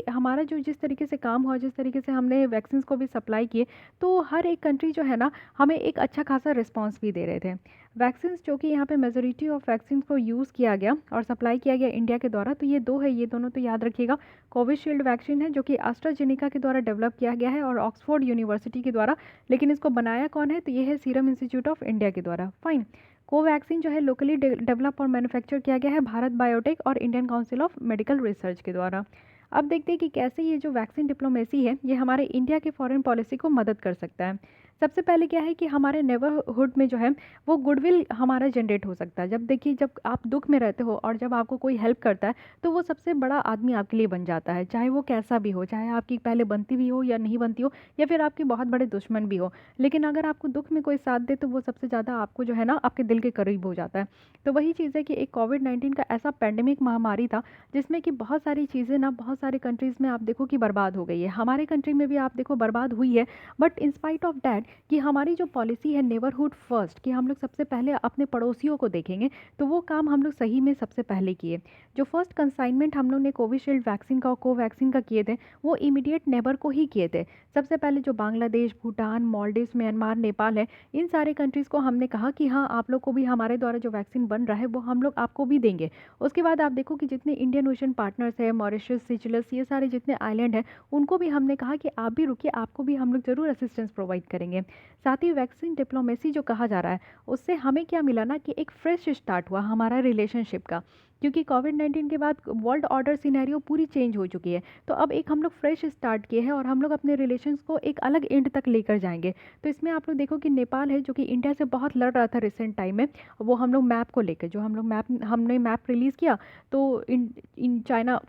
हमारा जो जिस तरीके से काम हुआ, जिस तरीके से हमने वैक्सीन को भी सप्लाई किए, तो हर एक कंट्री जो है ना हमें एक अच्छा खासा रिस्पांस भी दे रहे थे। वैक्सीन जो कि यहाँ पे मेजोरिटी ऑफ वैक्सीन को यूज़ किया गया और सप्लाई किया गया इंडिया के द्वारा, तो ये दो है, ये दोनों तो याद रखिएगा। कोविशील्ड वैक्सीन है जो कि एस्ट्राजेनेका के द्वारा डेवलप किया गया है और ऑक्सफोर्ड यूनिवर्सिटी के द्वारा, लेकिन इसको बनाया कौन है, तो ये है सीरम इंस्टीट्यूट ऑफ इंडिया के द्वारा। फाइन। कोवैक्सीन जो है लोकली डेवलप और मैन्युफैक्चर किया गया है भारत बायोटेक और Indian council of medical research के द्वारा। अब देखते हैं कि कैसे ये जो वैक्सीन डिप्लोमेसी है ये हमारे इंडिया के फॉरेन पॉलिसी को मदद कर सकता है। सबसे पहले क्या है कि हमारे नेबरहुड में जो है वो गुडविल हमारा जनरेट हो सकता है। जब देखिए जब आप दुख में रहते हो और जब आपको कोई हेल्प करता है तो वो सबसे बड़ा आदमी आपके लिए बन जाता है, चाहे वो कैसा भी हो, चाहे आपकी पहले बनती भी हो या नहीं बनती हो या फिर आपके बहुत बड़े दुश्मन भी हो। लेकिन अगर आपको दुख में कोई साथ दे तो वो सबसे ज़्यादा आपको जो है ना आपके दिल के करीब हो जाता है। तो वही चीज़ है कि एक कोविड-19 का ऐसा पैंडेमिक महामारी था जिसमें कि बहुत सारी चीज़ें ना बहुत सारे कंट्रीज़ में आप देखो कि बर्बाद हो गई है। हमारे कंट्री में भी आप देखो बर्बाद हुई है, but in spite of that कि हमारी जो पॉलिसी है नेबरहुड फर्स्ट कि हम लोग सबसे पहले अपने पड़ोसियों को देखेंगे, तो वो काम हम लोग सही में सबसे पहले किए। जो फर्स्ट कंसाइनमेंट हम लोग ने कोविशील्ड वैक्सीन का और कोवैक्सीन का किए थे वो इमीडिएट नेबर को ही किए थे। सबसे पहले जो बांग्लादेश, भूटान, मालदीव्स, म्यांमार, नेपाल है, इन सारे कंट्रीज़ को हमने कहा कि हाँ आप लोग को भी हमारे द्वारा जो वैक्सीन बन रहा है वो हम लोग आपको भी देंगे। उसके बाद आप देखो कि जितने इंडियन ओशन पार्टनर्स है, मॉरिशस, सिचलस, ये सारे जितने आइलैंड हैं उनको भी हमने कहा कि आप भी रुकिए, आपको भी हम लोग ज़रूर असिस्टेंस प्रोवाइड करेंगे। साथ ही वैक्सीन डिप्लोमेसी जो कहा जा रहा है उससे हमें क्या मिला ना कि एक फ्रेश स्टार्ट हुआ हमारा रिलेशनशिप का, क्योंकि कोविड-19 के बाद वर्ल्ड ऑर्डर सिनेरियो पूरी चेंज हो चुकी है। तो अब एक हम लोग फ्रेश स्टार्ट किए हैं और हम लोग अपने रिलेशंस को एक अलग एंड तक लेकर जाएंगे। तो इसमें आप लोग देखो कि नेपाल है जो कि इंडिया से बहुत लड़ रहा था रिसेंट टाइम में, वो हम लोग मैप को लेकर जो हमने मैप रिलीज़ किया, तो इन चाइना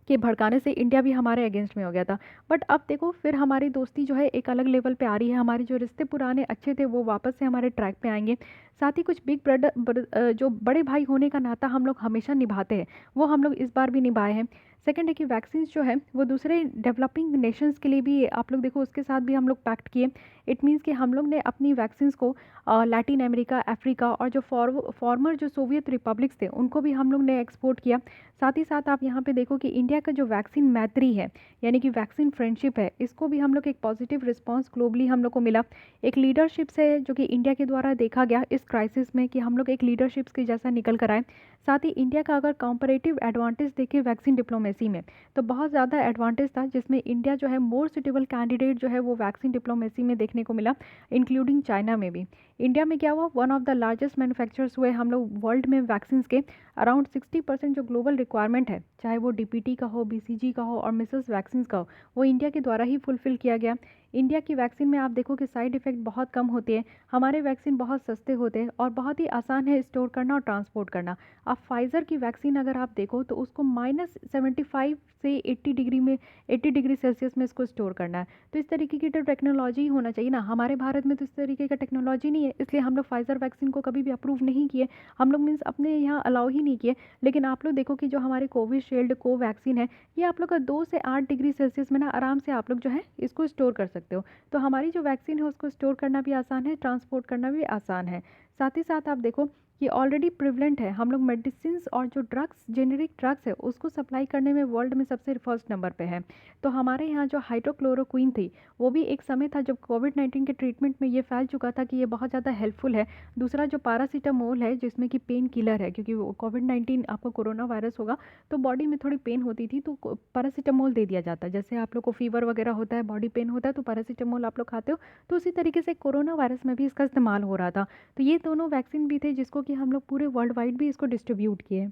के भड़काने से इंडिया भी हमारे अगेंस्ट में हो गया था। बट अब देखो फिर हमारी दोस्ती जो है एक अलग लेवल पे आ रही है, हमारे जो रिश्ते पुराने अच्छे थे वो वापस से हमारे ट्रैक पे आएंगे। साथ ही कुछ बिग ब्रदर जो बड़े भाई होने का नाता हम लोग हमेशा निभाते हैं वो हम लोग इस बार भी निभाए हैं। सेकंड है कि वैक्सीन जो है वो दूसरे डेवलपिंग नेशंस के लिए भी आप लोग देखो उसके साथ भी हम लोग पैक्ट किए। इट मीन्स कि हम लोग ने अपनी वैक्सीन को लैटिन अमेरिका, अफ्रीका और जो फॉर्मर जो सोवियत रिपब्लिक्स थे उनको भी हम लोग ने एक्सपोर्ट किया। साथ ही साथ आप यहाँ पे देखो कि इंडिया का जो वैक्सीन मैत्री है यानी कि वैक्सीन फ्रेंडशिप है, इसको भी हम लोग एक पॉजिटिव रिस्पांस ग्लोबली हम लोग को मिला। एक लीडरशिप से जो कि इंडिया के द्वारा देखा गया इस क्राइसिस में कि हम लोग एक लीडरशिप के जैसा निकल कर आए। साथ ही इंडिया का अगर कंपैरेटिव एडवांटेज देखें वैक्सीन डिप्लोमेसी में तो बहुत ज़्यादा एडवांटेज था, जिसमें इंडिया जो है मोर सुटेबल कैंडिडेट जो है वो वैक्सीन डिप्लोमेसी में देखने को मिला, इंक्लूडिंग चाइना में भी। इंडिया में क्या हुआ, one of the largest manufacturers हुए हम लोग वर्ल्ड में वैक्सीन के। अराउंड 60% जो ग्लोबल रिक्वायरमेंट है, चाहे वो डीपीटी का हो, बीसीजी का हो और मिसेस वैक्सीन का हो, वो इंडिया के द्वारा ही फुलफिल किया गया। इंडिया की वैक्सीन में आप देखो कि साइड इफ़ेक्ट बहुत कम होते हैं, हमारे वैक्सीन बहुत सस्ते होते हैं और बहुत ही आसान है स्टोर करना और ट्रांसपोर्ट करना। अब फाइज़र की वैक्सीन अगर आप देखो तो उसको -75 से 80 डिग्री में 80 डिग्री सेल्सियस में इसको स्टोर करना है। तो इस तरीके की तो टेक्नोलॉजी ही होना चाहिए ना, हमारे भारत में तो इस तरीके का टेक्नोलॉजी नहीं है, इसलिए हम लोग फाइज़र वैक्सीन को कभी भी अप्रूव नहीं किए, हम लोग मीन्स अपने यहाँ अलाउ ही नहीं किए। लेकिन आप लोग देखो कि जो हमारे कोविशील्ड कोवैक्सीन है, ये आप लोग का 2 से 8 डिग्री सेल्सियस में ना आराम से आप लोग जो है इसको स्टोर कर सकते हो। तो हमारी जो वैक्सीन है उसको स्टोर करना भी आसान है, ट्रांसपोर्ट करना भी आसान है। साथ ही साथ आप देखो कि ऑलरेडी प्रिवलेंट है, हम लोग मेडिसिन्स और जो ड्रग्स जेनेरिक ड्रग्स है उसको सप्लाई करने में वर्ल्ड में सबसे फर्स्ट नंबर पे है। तो हमारे यहाँ जो हाइड्रोक्लोरोक्विन थी, वो भी एक समय था जब कोविड-19 के ट्रीटमेंट में ये फैल चुका था कि ये बहुत ज़्यादा हेल्पफुल है। दूसरा जो पैरासिटामोल है जिसमें कि पेन किलर है, क्योंकि वो कोविड-19 आपको कोरोना वायरस होगा तो बॉडी में थोड़ी पेन होती थी तो पैरासिटामोल दे दिया जाता है। जैसे आप लोग को फीवर वगैरह होता है, बॉडी पेन होता है तो पैरासिटामोल आप लोग खाते हो, तो उसी तरीके से कोरोना वायरस में भी इसका इस्तेमाल हो रहा था। तो ये दोनों वैक्सीन भी थे जिसको कि हम लोग पूरे वर्ल्ड वाइड भी इसको डिस्ट्रीब्यूट किए।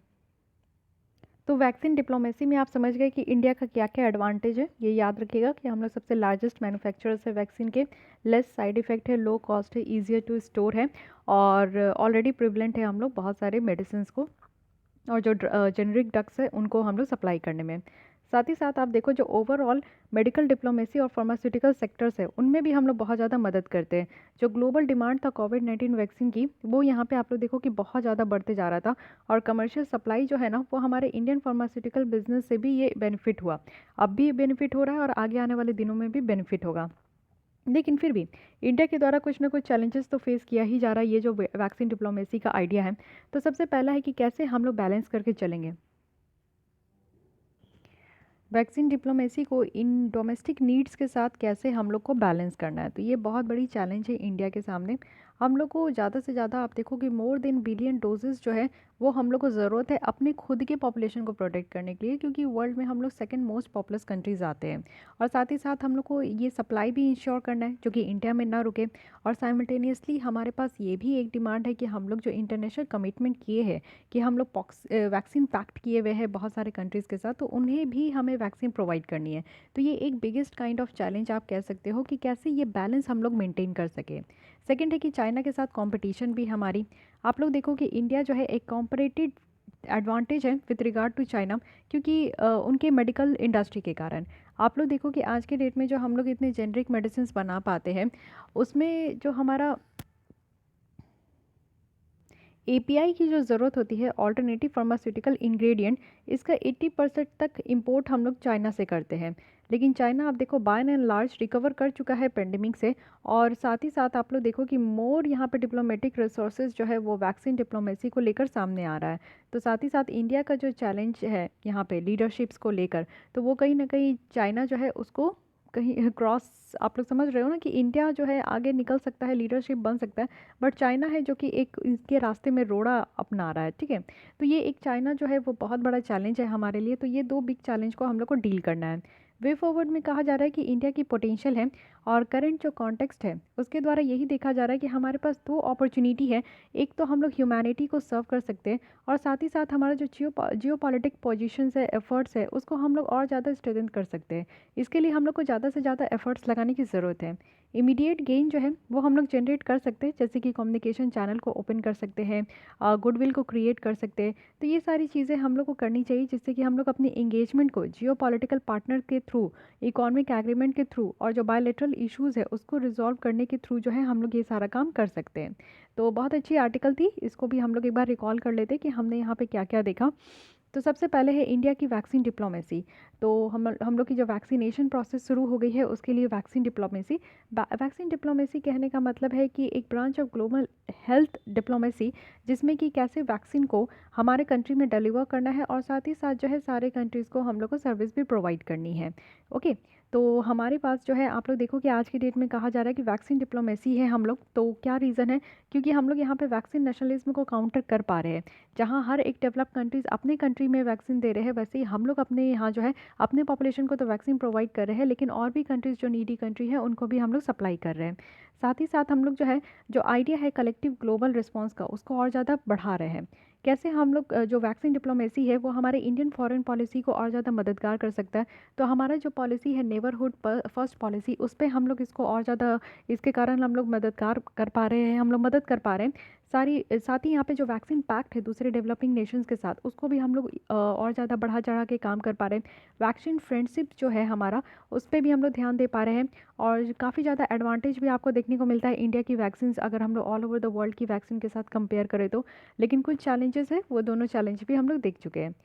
तो वैक्सीन डिप्लोमेसी में आप समझ गए कि इंडिया का क्या क्या एडवांटेज है। ये याद रखिएगा कि हम लोग सबसे लार्जेस्ट मैन्युफैक्चरर्स है वैक्सीन के, लेस साइड इफ़ेक्ट है, लो कॉस्ट है, ईजियर टू स्टोर है और ऑलरेडी प्रिवलेंट है हम लोग बहुत सारे मेडिसिन को और जो जेनरिक ड्रग्स है उनको हम लोग सप्लाई करने में। साथ ही साथ आप देखो जो ओवरऑल मेडिकल डिप्लोमेसी और फार्मास्यूटिकल सेक्टर्स है उनमें भी हम लोग बहुत ज़्यादा मदद करते हैं। जो ग्लोबल डिमांड था कोविड-19 वैक्सीन की, वो यहाँ पे आप लोग देखो कि बहुत ज़्यादा बढ़ते जा रहा था और कमर्शियल सप्लाई जो है ना वो हमारे इंडियन फार्मास्यूटिकल बिजनेस से भी ये बेनिफिट हुआ। अब भी बेनिफिट हो रहा है और आगे आने वाले दिनों में भी बेनिफिट होगा। लेकिन फिर भी इंडिया के द्वारा कुछ ना कुछ चैलेंजेस तो फेस किया ही जा रहा है ये जो वैक्सीन डिप्लोमेसी का आइडिया है। तो सबसे पहला है कि कैसे हम लोग बैलेंस करके चलेंगे वैक्सीन डिप्लोमेसी को इन डोमेस्टिक नीड्स के साथ, कैसे हम लोग को बैलेंस करना है। तो ये बहुत बड़ी चैलेंज है इंडिया के सामने। हम लोग को ज़्यादा से ज़्यादा आप देखो कि मोर देन बिलियन डोजेस जो है वो हम लोग को ज़रूरत है अपने खुद के पॉपुलेशन को प्रोटेक्ट करने के लिए, क्योंकि वर्ल्ड में हम लोग सेकंड मोस्ट पॉपुलस कंट्रीज़ आते हैं। और साथ ही साथ हम लोग को ये सप्लाई भी इंश्योर करना है जो कि इंडिया में ना रुके। और साइमल्टेनियसली हमारे पास ये भी एक डिमांड है कि हम लोग जो इंटरनेशनल कमिटमेंट किए हैं कि हम लोग वैक्सीन पैक्ट किए हुए हैं बहुत सारे कंट्रीज़ के साथ, तो उन्हें भी हमें वैक्सीन प्रोवाइड करनी है। तो ये एक बिगेस्ट काइंड ऑफ चैलेंज आप कह सकते हो कि कैसे ये बैलेंस हम लोग मेंटेन कर सके। सेकंड है कि चाइना के साथ कंपटीशन भी हमारी, आप लोग देखो कि इंडिया जो है एक कॉम्परेटिव एडवांटेज है विद रिगार्ड टू चाइना, क्योंकि उनके मेडिकल इंडस्ट्री के कारण। आप लोग देखो कि आज के डेट में जो हम लोग इतने जेनरिक मेडिसिन बना पाते हैं उसमें जो हमारा एपीआई की जो ज़रूरत होती है, ऑल्टरनेटिव फार्मास्यूटिकल इंग्रेडिएंट, इसका 80% तक इंपोर्ट हम लोग चाइना से करते हैं। लेकिन चाइना आप देखो बाय एंड लार्ज रिकवर कर चुका है पेंडेमिक से। और साथ ही साथ आप लोग देखो कि मोर यहाँ पे डिप्लोमेटिक रिसोर्सेज जो है वो वैक्सीन डिप्लोमेसी को लेकर सामने आ रहा है। तो साथ ही साथ इंडिया का जो चैलेंज है यहाँ पे लीडरशिप्स को लेकर, तो वो कहीं ना कहीं चाइना जो है उसको कहीं क्रॉस, आप लोग समझ रहे हो ना कि इंडिया जो है आगे निकल सकता है, लीडरशिप बन सकता है, बट चाइना है जो कि एक इसके रास्ते में रोड़ा अपना रहा है। ठीक है, तो ये एक चाइना जो है वो बहुत बड़ा चैलेंज है हमारे लिए। तो ये दो बिग चैलेंज को हम लोग को डील करना है। वे फॉरवर्ड में कहा जा रहा है कि इंडिया की पोटेंशियल है और करंट जो कॉन्टेक्स्ट है उसके द्वारा यही देखा जा रहा है कि हमारे पास दो अपॉर्चुनिटी है। एक तो हम लोग ह्यूमैनिटी को सर्व कर सकते हैं और साथ ही साथ हमारा जो जियो पॉलिटिक पोजिशन है, एफर्ट्स है, उसको हम लोग और ज़्यादा स्ट्रेंथन कर सकते हैं। इसके लिए हम लोग को ज़्यादा से ज़्यादा एफर्ट्स लगाने की ज़रूरत है। इमीडिएट गेन जो है वो हम लोग जनरेट कर सकते हैं, जैसे कि कम्युनिकेशन चैनल को ओपन कर सकते हैं, गुडविल को क्रिएट कर सकते हैं। तो ये सारी चीज़ें हम लोग को करनी चाहिए जिससे कि हम लोग अपनी एंगेजमेंट को जियो पॉलिटिकल पार्टनर के थ्रू, इकोनॉमिक एग्रीमेंट के थ्रू और जो बायोलेटरल इश्यूज़ है उसको रिजॉल्व करने के थ्रू जो है हम लोग ये सारा काम कर सकते हैं। तो बहुत अच्छी आर्टिकल थी, इसको भी हम लोग एक बार रिकॉल कर लेते हैं कि हमने यहाँ पे क्या क्या देखा। तो सबसे पहले है इंडिया की वैक्सीन डिप्लोमेसी। तो हम लोग की जो वैक्सीनेशन प्रोसेस शुरू हो गई है उसके लिए वैक्सीन डिप्लोमेसी। वैक्सीन डिप्लोमेसी कहने का मतलब है कि एक branch of global health diplomacy, जिसमें कि कैसे वैक्सीन को हमारे कंट्री में डिलीवर करना है और साथ ही साथ जो है सारे कंट्रीज़ को हम लोग को सर्विस भी प्रोवाइड करनी है। ओके, तो हमारे पास जो है आप लोग देखो कि आज की डेट में कहा जा रहा है कि वैक्सीन डिप्लोमेसी है हम लोग। तो क्या रीज़न है? क्योंकि हम लोग यहाँ पे वैक्सीन नेशनलिज्म को काउंटर कर पा रहे हैं। जहाँ हर एक डेवलप कंट्रीज़ अपने कंट्री में वैक्सीन दे रहे हैं, वैसे ही हम लोग अपने यहाँ जो है अपने पॉपुलेशन को तो वैक्सीन प्रोवाइड कर रहे हैं, लेकिन और भी कंट्रीज़ जो नीडी कंट्री है उनको भी हम लोग सप्लाई कर रहे हैं। साथ ही साथ हम लोग जो है जो आइडिया है कलेक्टिव ग्लोबल रिस्पॉन्स का, उसको और ज़्यादा बढ़ा रहे हैं। कैसे हम लोग जो वैक्सीन डिप्लोमेसी है वो हमारे इंडियन फॉरेन पॉलिसी को और ज़्यादा मददगार कर सकता है। तो हमारा जो पॉलिसी है नेबरहुड फर्स्ट पॉलिसी, उस पे हम लोग इसको और ज़्यादा, इसके कारण हम लोग मददगार कर पा रहे हैं, हम लोग मदद कर पा रहे हैं। साथ ही यहाँ पे जो वैक्सीन पैक्ट है दूसरे डेवलपिंग नेशंस के साथ, उसको भी हम लोग और ज़्यादा बढ़ा चढ़ा के काम कर पा रहे हैं। वैक्सीन फ्रेंडशिप जो है हमारा, उस पे भी हम लोग ध्यान दे पा रहे हैं। और काफ़ी ज़्यादा एडवांटेज भी आपको देखने को मिलता है इंडिया की वैक्सीन अगर हम लोग ऑल ओवर द वर्ल्ड की वैक्सीन के साथ कंपेयर करें तो। लेकिन कुछ चैलेंजेस है, वो दोनों चैलेंज भी हम लोग देख चुके हैं।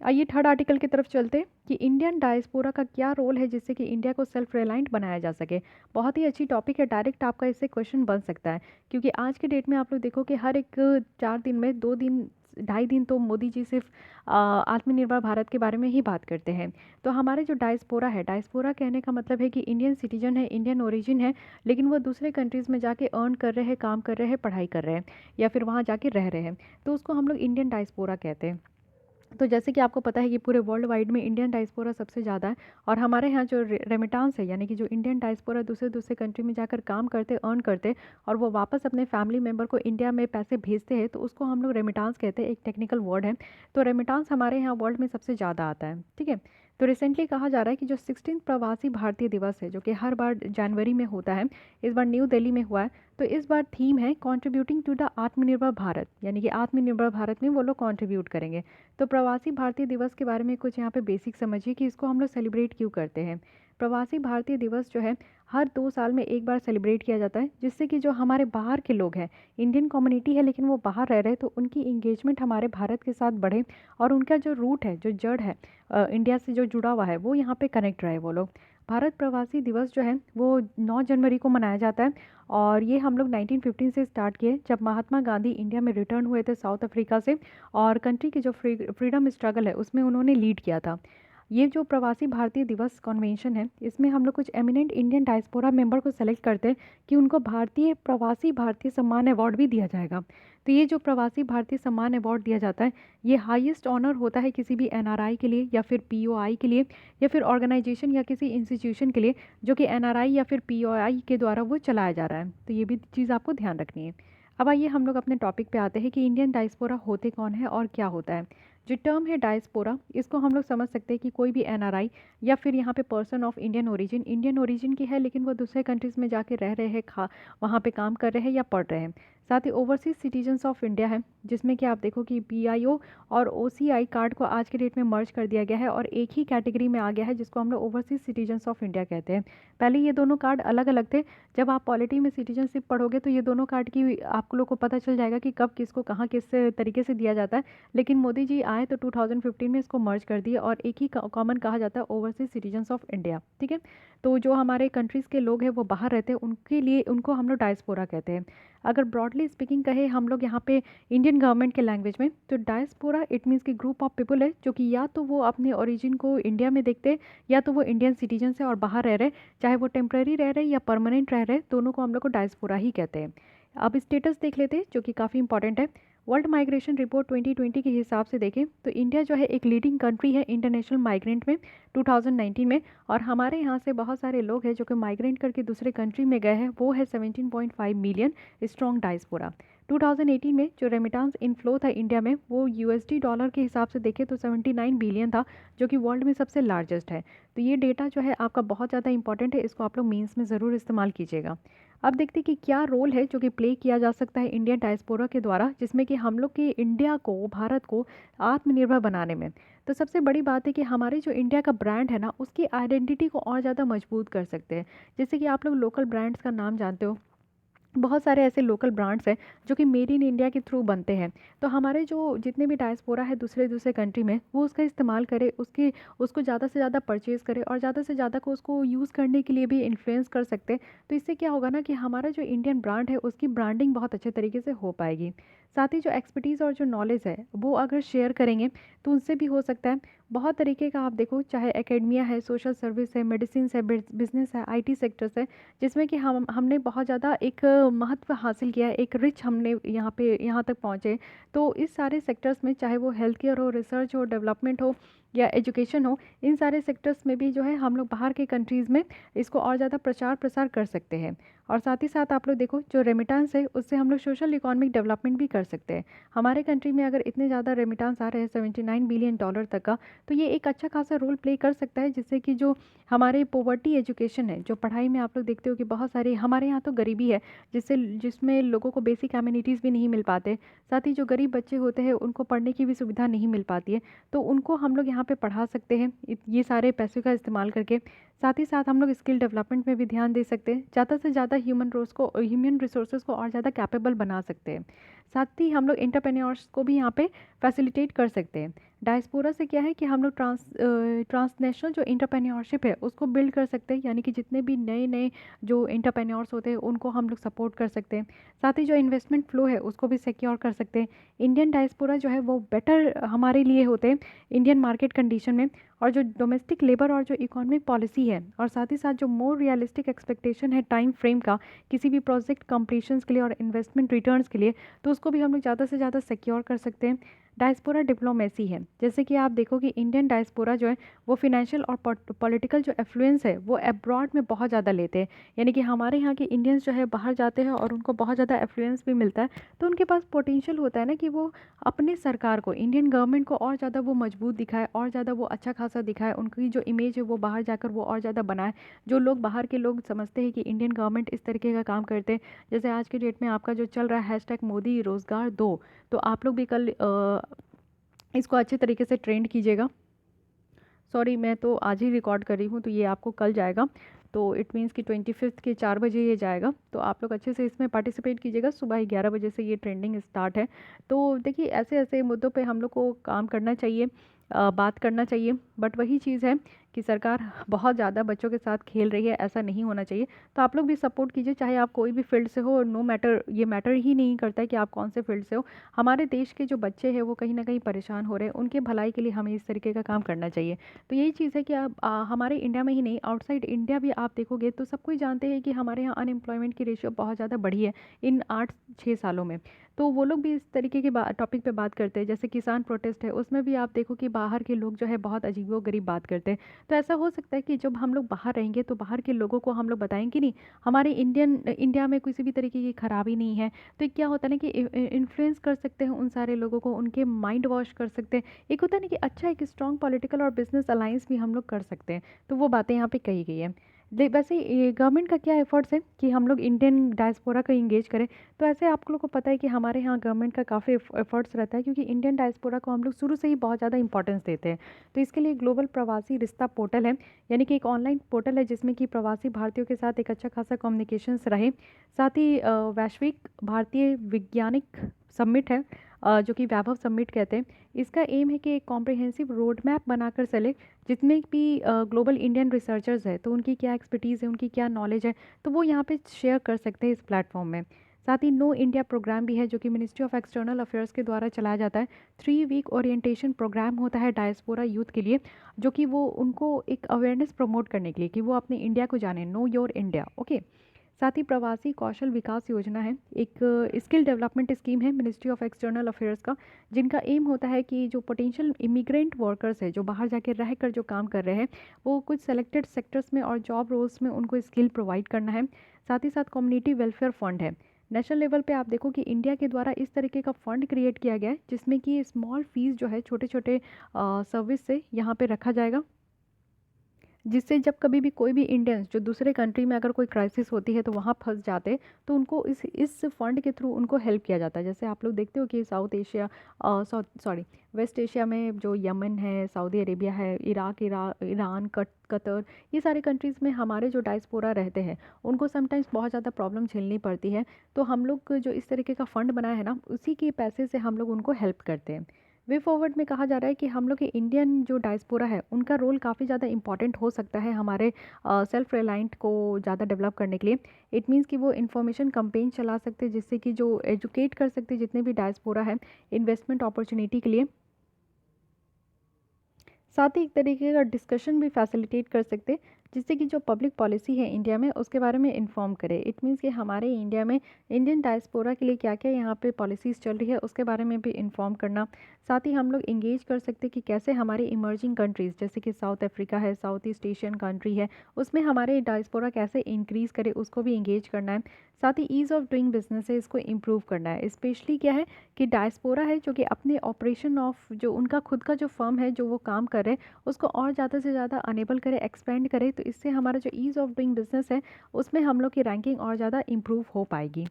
आइए थर्ड आर्टिकल की तरफ चलते हैं कि इंडियन डायस्पोरा का क्या रोल है जिससे कि इंडिया को सेल्फ रिलायंट बनाया जा सके। बहुत ही अच्छी टॉपिक है, डायरेक्ट आपका इससे क्वेश्चन बन सकता है, क्योंकि आज के डेट में आप लोग देखो कि हर एक 4 दिन में 2 दिन 2.5 दिन तो मोदी जी सिर्फ आत्मनिर्भर भारत के बारे में ही बात करते हैं। तो हमारे जो डायस्पोरा है, डायस्पोरा कहने का मतलब है कि इंडियन सिटीजन है, इंडियन ओरिजिन है, लेकिन वो दूसरे कंट्रीज़ में जाके अर्न कर रहे हैं, काम कर रहे हैं, पढ़ाई कर रहे हैं, या फिर वहाँ जाके रह रहे हैं, तो उसको हम लोग इंडियन डायस्पोरा कहते हैं। तो जैसे कि आपको पता है कि पूरे वर्ल्ड वाइड में इंडियन डायस्पोरा सबसे ज़्यादा है। और हमारे यहाँ जो रेमिटांस है, यानी कि जो इंडियन डायस्पोरा दूसरे दूसरे कंट्री में जाकर काम करते, अर्न करते, और वो वापस अपने फैमिली मेम्बर को इंडिया में पैसे भेजते हैं, तो उसको हम लोग रेमिटांस कहते हैं। एक टेक्निकल वर्ड है। तो रेमिटांस हमारे यहाँ वर्ल्ड में सबसे ज़्यादा आता है, ठीक है। तो रिसेंटली कहा जा रहा है कि जो 16 प्रवासी भारतीय दिवस है, जो कि हर बार जनवरी में होता है, इस बार न्यू दिल्ली में हुआ है। तो इस बार थीम है कंट्रीब्यूटिंग टू द आत्मनिर्भर भारत, यानी कि आत्मनिर्भर भारत में वो लोग कंट्रीब्यूट करेंगे। तो प्रवासी भारतीय दिवस के बारे में कुछ यहाँ पे बेसिक समझिए कि इसको हम लोग सेलिब्रेट क्यों करते हैं। प्रवासी भारतीय दिवस जो है हर 2 साल में एक बार सेलिब्रेट किया जाता है, जिससे कि जो हमारे बाहर के लोग हैं, इंडियन कम्युनिटी है लेकिन वो बाहर रह रहे हैं, तो उनकी इंगेजमेंट हमारे भारत के साथ बढ़े, और उनका जो रूट है, जो जड़ है इंडिया से जो जुड़ा हुआ है, वो यहाँ पे कनेक्ट रहे वो लोग। भारत प्रवासी दिवस जो है वो 9 जनवरी को मनाया जाता है, और ये हम लोग 1915 से स्टार्ट किए, जब महात्मा गांधी इंडिया में रिटर्न हुए थे साउथ अफ्रीका से, और कंट्री की जो फ्रीडम स्ट्रगल है उसमें उन्होंने लीड किया था। ये जो प्रवासी भारतीय दिवस कन्वेंशन है, इसमें हम लोग कुछ एमिनेंट इंडियन डायस्पोरा मेंबर को सेलेक्ट करते हैं कि उनको प्रवासी भारतीय सम्मान अवार्ड भी दिया जाएगा। तो ये जो प्रवासी भारतीय सम्मान अवार्ड दिया जाता है, ये हाईएस्ट ऑनर होता है किसी भी एनआरआई के लिए, या फिर पीओआई के लिए, या फिर ऑर्गेनाइजेशन या किसी इंस्टीट्यूशन के लिए जो कि एनआरआई या फिर पीओआई के द्वारा वो चलाया जा रहा है। तो ये भी चीज़ आपको ध्यान रखनी है। अब आइए हम लोग अपने टॉपिक पे आते हैं कि इंडियन डायस्पोरा होते कौन है और क्या होता है। जो टर्म है डायस्पोरा, इसको हम लोग समझ सकते हैं कि कोई भी एनआरआई या फिर यहाँ पे पर्सन ऑफ इंडियन ओरिजिन की है, लेकिन वो दूसरे कंट्रीज़ में जाके रह रहे हैं, वहाँ पे काम कर रहे हैं या पढ़ रहे हैं। साथ ही ओवरसीज सिटीजन्स ऑफ इंडिया है, जिसमें कि आप देखो कि पीआईओ और ओसीआई कार्ड को आज के डेट में मर्ज कर दिया गया है और एक ही कैटेगरी में आ गया है, जिसको हम लोग ओवरसीज सिटीजन्स ऑफ इंडिया कहते हैं। पहले ये दोनों कार्ड अलग अलग थे। जब आप पॉलिटी में सिटीजनशिप पढ़ोगे तो ये दोनों कार्ड की आप लोग को पता चल जाएगा कि कब किसको कहाँ किस तरीके से दिया जाता है। लेकिन मोदी जी आए तो 2015 में इसको मर्ज कर दिए, और एक ही कॉमन कहा जाता है ओवरसीज सिटीजन्स ऑफ इंडिया, ठीक है। तो जो हमारे कंट्रीज़ के लोग हैं वो बाहर रहते हैं, उनके लिए उनको हम लोग डायस्पोरा कहते हैं। अगर ब्रॉडली स्पीकिंग कहे हम लोग यहाँ पे इंडियन गवर्नमेंट के लैंग्वेज में, तो डायस्पोरा इट मीन्स कि ग्रुप ऑफ पीपल है जो कि या तो वो अपने ओरिजिन को इंडिया में देखते हैं, या तो वो इंडियन सिटीजन है और बाहर रह रहे, चाहे वो टेम्प्रेरी रह रहे या परमानेंट रह रहे, दोनों को हम लोग को डायस्पोरा ही कहते हैं। अब स्टेटस देख लेते हैं जो कि काफ़ी इंपॉर्टेंट है। वर्ल्ड माइग्रेशन रिपोर्ट 2020 के हिसाब से देखें तो इंडिया जो है एक लीडिंग कंट्री है इंटरनेशनल माइग्रेंट में 2019 में। और हमारे यहाँ से बहुत सारे लोग हैं जो कि माइग्रेंट करके दूसरे कंट्री में गए हैं, वो है 17.5 मिलियन स्ट्रॉन्ग डायस्पोरा। 2018 में जो रेमिटांस इनफ्लो था इंडिया में, वो यूएसडी डॉलर के हिसाब से देखें तो 79 बिलियन था, जो कि वर्ल्ड में सबसे लार्जेस्ट है। तो ये डेटा जो है आपका बहुत ज़्यादा इंपॉर्टेंट है, इसको आप लोग मीन्स में ज़रूर इस्तेमाल कीजिएगा। अब देखते हैं कि क्या रोल है जो कि प्ले किया जा सकता है इंडियन डायस्पोरा के द्वारा, जिसमें कि हम लोग की इंडिया को, भारत को आत्मनिर्भर बनाने में। तो सबसे बड़ी बात है कि हमारे जो इंडिया का ब्रांड है ना, उसकी आइडेंटिटी को और ज़्यादा मजबूत कर सकते हैं। जैसे कि आप लोग लोकल ब्रांड्स का नाम जानते हो, बहुत सारे ऐसे लोकल ब्रांड्स हैं जो कि मेड इन इंडिया के थ्रू बनते हैं। तो हमारे जो जितने भी डायस्पोरा है दूसरे दूसरे कंट्री में, वो उसका इस्तेमाल करे, उसको ज़्यादा से ज़्यादा परचेज़ करे, और ज़्यादा से ज़्यादा को उसको यूज़ करने के लिए भी इन्फ्लुएंस कर सकते हैं। तो इससे क्या होगा ना कि हमारा जो इंडियन ब्रांड है उसकी ब्रांडिंग बहुत अच्छे तरीके से हो पाएगी। साथ ही जो एक्सपर्टीज़ और जो नॉलेज है वो अगर शेयर करेंगे तो उनसे भी हो सकता है। बहुत तरीके का आप देखो, चाहे एकेडमिया है, सोशल सर्विस है, मेडिसिन है, बिजनेस है, आईटी सेक्टर्स है, जिसमें कि हमने बहुत ज़्यादा एक महत्व हासिल किया है, एक रिच हमने यहाँ तक पहुँचे। तो इस सारे सेक्टर्स में, चाहे वो हेल्थ केयर हो, रिसर्च हो, डेवलपमेंट हो, या एजुकेशन हो, इन सारे सेक्टर्स में भी जो है हम लोग बाहर के कंट्रीज़ में इसको और ज़्यादा प्रचार प्रसार कर सकते हैं। और साथ ही साथ आप लोग देखो जो रेमिटेंस है उससे हम लोग सोशल इकोनॉमिक डेवलपमेंट भी कर सकते हैं। हमारे कंट्री में अगर इतने ज़्यादा रेमिटेंस आ रहे हैं $79 बिलियन तक का, तो ये एक अच्छा खासा रोल प्ले कर सकता है, जिससे कि जो हमारे पोवर्टी एजुकेशन है, जो पढ़ाई में आप लोग देखते हो कि बहुत सारे हमारे यहाँ तो गरीबी है, जिसमें लोगों को बेसिक एमिनिटीज़ भी नहीं मिल पाते। साथ ही जो गरीब बच्चे होते हैं उनको पढ़ने की भी सुविधा नहीं मिल पाती है, तो उनको हम लोग यहाँ पे पढ़ा सकते हैं ये सारे पैसों का इस्तेमाल करके। साथ ही साथ हम लोग स्किल डेवलपमेंट में भी ध्यान दे सकते हैं, ज़्यादा से ज़्यादा ह्यूमन रिसोर्सेज को और ज़्यादा कैपेबल बना सकते हैं। साथ ही हम लोग एंटरप्रेन्योर्स को भी यहाँ पे फैसिलिटेट कर सकते हैं। डायस्पोरा से क्या है कि हम लोग ट्रांसनेशनल जो एंटरप्रेन्योरशिप है उसको बिल्ड कर सकते हैं, यानी कि जितने भी नए नए जो एंटरप्रेन्योर्स होते हैं उनको हम लोग सपोर्ट कर सकते हैं। साथ ही जो इन्वेस्टमेंट फ्लो है उसको भी सिक्योर कर सकते हैं। इंडियन डायस्पोरा जो है वो बेटर हमारे लिए होते हैं इंडियन मार्केट कंडीशन में। और जो डोमेस्टिक लेबर और जो इकोनॉमिक पॉलिसी है, और साथ ही साथ जो मोर रियलिस्टिक एक्सपेक्टेशन है टाइम फ्रेम का किसी भी प्रोजेक्ट कंप्लीशंस के लिए और इन्वेस्टमेंट रिटर्न्स के लिए, तो उसको भी हम लोग ज़्यादा से ज़्यादा सिक्योर कर सकते हैं। डायस्पोरा डिप्लोमेसी है, जैसे कि आप देखो कि इंडियन डायस्पोरा जो है वो फिनेंशियल और पॉलिटिकल जो एफ्लुएंस है वो अब्रॉड में बहुत ज़्यादा लेते हैं। यानी कि हमारे यहाँ के इंडियंस जो है बाहर जाते हैं और उनको बहुत ज़्यादा एफ्लुएंस भी मिलता है, तो उनके पास पोटेंशियल होता है ना कि वो अपने सरकार को, इंडियन गवर्नमेंट को और ज़्यादा वो मजबूत दिखाए, और ज़्यादा वो अच्छा खासा दिखाए, उनकी जो इमेज है वो बाहर जाकर वो और ज़्यादा बनाए। जो लोग बाहर के लोग समझते हैं कि इंडियन गवर्नमेंट इस तरीके का काम करते हैं, जैसे आज के डेट में आपका जो चल रहा है हैशटैग मोदी रोज़गार दो, तो आप लोग भी कल इसको अच्छे तरीके से ट्रेंड कीजिएगा। सॉरी, मैं तो आज ही रिकॉर्ड कर रही हूँ, तो ये आपको कल जाएगा, तो इट मीन्स कि 25 के 4 बजे ये जाएगा। तो आप लोग अच्छे से इसमें पार्टिसिपेट कीजिएगा। सुबह 11 बजे से ये ट्रेंडिंग स्टार्ट है। तो देखिए ऐसे ऐसे मुद्दों पे हम लोग को काम करना चाहिए, बात करना चाहिए। बट वही चीज़ है कि सरकार बहुत ज़्यादा बच्चों के साथ खेल रही है, ऐसा नहीं होना चाहिए। तो आप लोग भी सपोर्ट कीजिए, चाहे आप कोई भी फील्ड से हो, नो मैटर, ये मैटर ही नहीं करता है कि आप कौन से फील्ड से हो। हमारे देश के जो बच्चे हैं वो कहीं ना कहीं परेशान हो रहे हैं, उनके भलाई के लिए हमें इस तरीके का काम करना चाहिए। तो यही चीज़ है कि आप हमारे इंडिया में ही नहीं, आउटसाइड इंडिया भी आप देखोगे तो सब कोई जानते हैं कि हमारे यहाँ अनएम्प्लॉयमेंट की रेशियो बहुत ज़्यादा बढ़ी है इन 8-6 सालों में। तो वो लोग भी इस तरीके के टॉपिक पे बात करते हैं, जैसे किसान प्रोटेस्ट है, उसमें भी आप देखो कि बाहर के लोग जो है बहुत अजीबोगरीब बात करते हैं। तो ऐसा हो सकता है कि जब हम लोग बाहर रहेंगे तो बाहर के लोगों को हम लोग बताएंगे नहीं हमारे इंडिया में किसी भी तरीके की खराबी नहीं है। तो एक क्या होता है ना कि इन्फ्लुएंस कर सकते हैं उन सारे लोगों को, उनके माइंड वॉश कर सकते हैं। एक होता है ना कि अच्छा एक स्ट्रॉन्ग पॉलिटिकल और बिजनेस अलायंस भी हम लोग कर सकते हैं। तो वो बातें यहाँ पे कही गई है। वैसे गवर्नमेंट का क्या एफर्ट्स है कि हम लोग इंडियन डायस्पोरा को इंगेज करें। तो ऐसे आप लोगों को पता है कि हमारे यहाँ गवर्नमेंट का काफ़ी एफर्ट्स रहता है, क्योंकि इंडियन डायस्पोरा को हम लोग शुरू से ही बहुत ज़्यादा इंपॉर्टेंस देते हैं। तो इसके लिए ग्लोबल प्रवासी रिश्ता पोर्टल है, यानी कि एक ऑनलाइन पोर्टल है जिसमें कि प्रवासी भारतीयों के साथ एक अच्छा खासा कम्युनिकेशंस रहे। साथ ही वैश्विक भारतीय वैज्ञानिक समिट है, जो कि वैभव समिट कहते हैं। इसका एम है कि एक कॉम्प्रिहेंसिव रोड मैप बनाकर चले, जितने भी ग्लोबल इंडियन रिसर्चर्स है तो उनकी क्या एक्सपर्टीज़ है, उनकी क्या नॉलेज है, तो वो यहाँ पे शेयर कर सकते हैं इस प्लेटफॉर्म में। साथ ही नो इंडिया प्रोग्राम भी है, जो कि मिनिस्ट्री ऑफ एक्सटर्नल अफेयर्स के द्वारा चलाया जाता है। 3 वीक ओरिएंटेशन प्रोग्राम होता है डायस्पोरा यूथ के लिए, जो कि वो उनको एक अवेयरनेस प्रमोट करने के लिए कि वो अपने इंडिया को जाने, नो योर इंडिया, ओके। साथ ही प्रवासी कौशल विकास योजना है, एक स्किल डेवलपमेंट स्कीम है मिनिस्ट्री ऑफ एक्सटर्नल अफेयर्स का, जिनका एम होता है कि जो पोटेंशियल इमिग्रेंट वर्कर्स है, जो बाहर जाके रह कर जो काम कर रहे हैं, वो कुछ सेलेक्टेड सेक्टर्स में और जॉब रोल्स में उनको स्किल प्रोवाइड करना है। साथ ही साथ कम्युनिटी वेलफेयर फंड है। नेशनल लेवल पे आप देखो कि इंडिया के द्वारा इस तरीके का फंड क्रिएट किया गया है, जिसमें कि स्मॉल फीस जो है छोटे छोटे सर्विस से यहाँ पे रखा जाएगा, जिससे जब कभी भी कोई भी इंडियंस जो दूसरे कंट्री में अगर कोई क्राइसिस होती है तो वहाँ फंस जाते हैं, तो उनको इस फंड के थ्रू उनको हेल्प किया जाता है। जैसे आप लोग देखते हो कि साउथ एशिया, वेस्ट एशिया में जो यमन है, सऊदी अरेबिया है, इराक, ईरान, कतर, ये सारे कंट्रीज़ में हमारे जो डायस्पोरा रहते हैं उनको समटाइम्स बहुत ज़्यादा प्रॉब्लम झेलनी पड़ती है। तो हम लोग जो इस तरीके का फ़ंड बनाया है ना, उसी के पैसे से हम लोग उनको हेल्प करते हैं। वे फॉरवर्ड में कहा जा रहा है कि हम लोग के इंडियन जो डायस्पोरा है उनका रोल काफ़ी ज़्यादा इंपॉर्टेंट हो सकता है हमारे सेल्फ रिलायंट को ज़्यादा डेवलप करने के लिए। इट मीन्स कि वो इन्फॉर्मेशन कंपेन चला सकते हैं, जिससे कि जो एजुकेट कर सकते हैं जितने भी डायस्पोरा है इन्वेस्टमेंट अपॉर्चुनिटी के लिए। साथ ही एक तरीके का डिस्कशन भी फैसिलिटेट कर सकते हैं, जिससे कि जो पब्लिक पॉलिसी है इंडिया में उसके बारे में इन्फॉर्म करे। इट मीन्स कि हमारे इंडिया में इंडियन डायस्पोरा के लिए क्या क्या यहाँ पे पॉलिसीज़ चल रही है उसके बारे में भी इन्फॉर्म करना। साथ ही हम लोग इंगेज कर सकते हैं कि कैसे हमारे इमर्जिंग कंट्रीज़ जैसे कि साउथ अफ्रीका है, साउथ ईस्ट एशियन कंट्री है, उसमें हमारे डायस्पोरा कैसे इंक्रीज़ करे उसको भी इंगेज करना है। साथ ही ईज़ ऑफ डूइंग बिजनेस है इसको इम्प्रूव करना है। स्पेशली क्या है कि डायस्पोरा है जो कि अपने ऑपरेशन ऑफ जो उनका खुद का जो फर्म है जो वो काम कर रहे हैं उसको और ज़्यादा से ज़्यादा अनेबल करे, एक्सपेंड करे, तो इससे हमारा जो ईज़ ऑफ डूइंग बिजनेस है उसमें हम लोग की रैंकिंग और ज़्यादा इम्प्रूव हो पाएगी।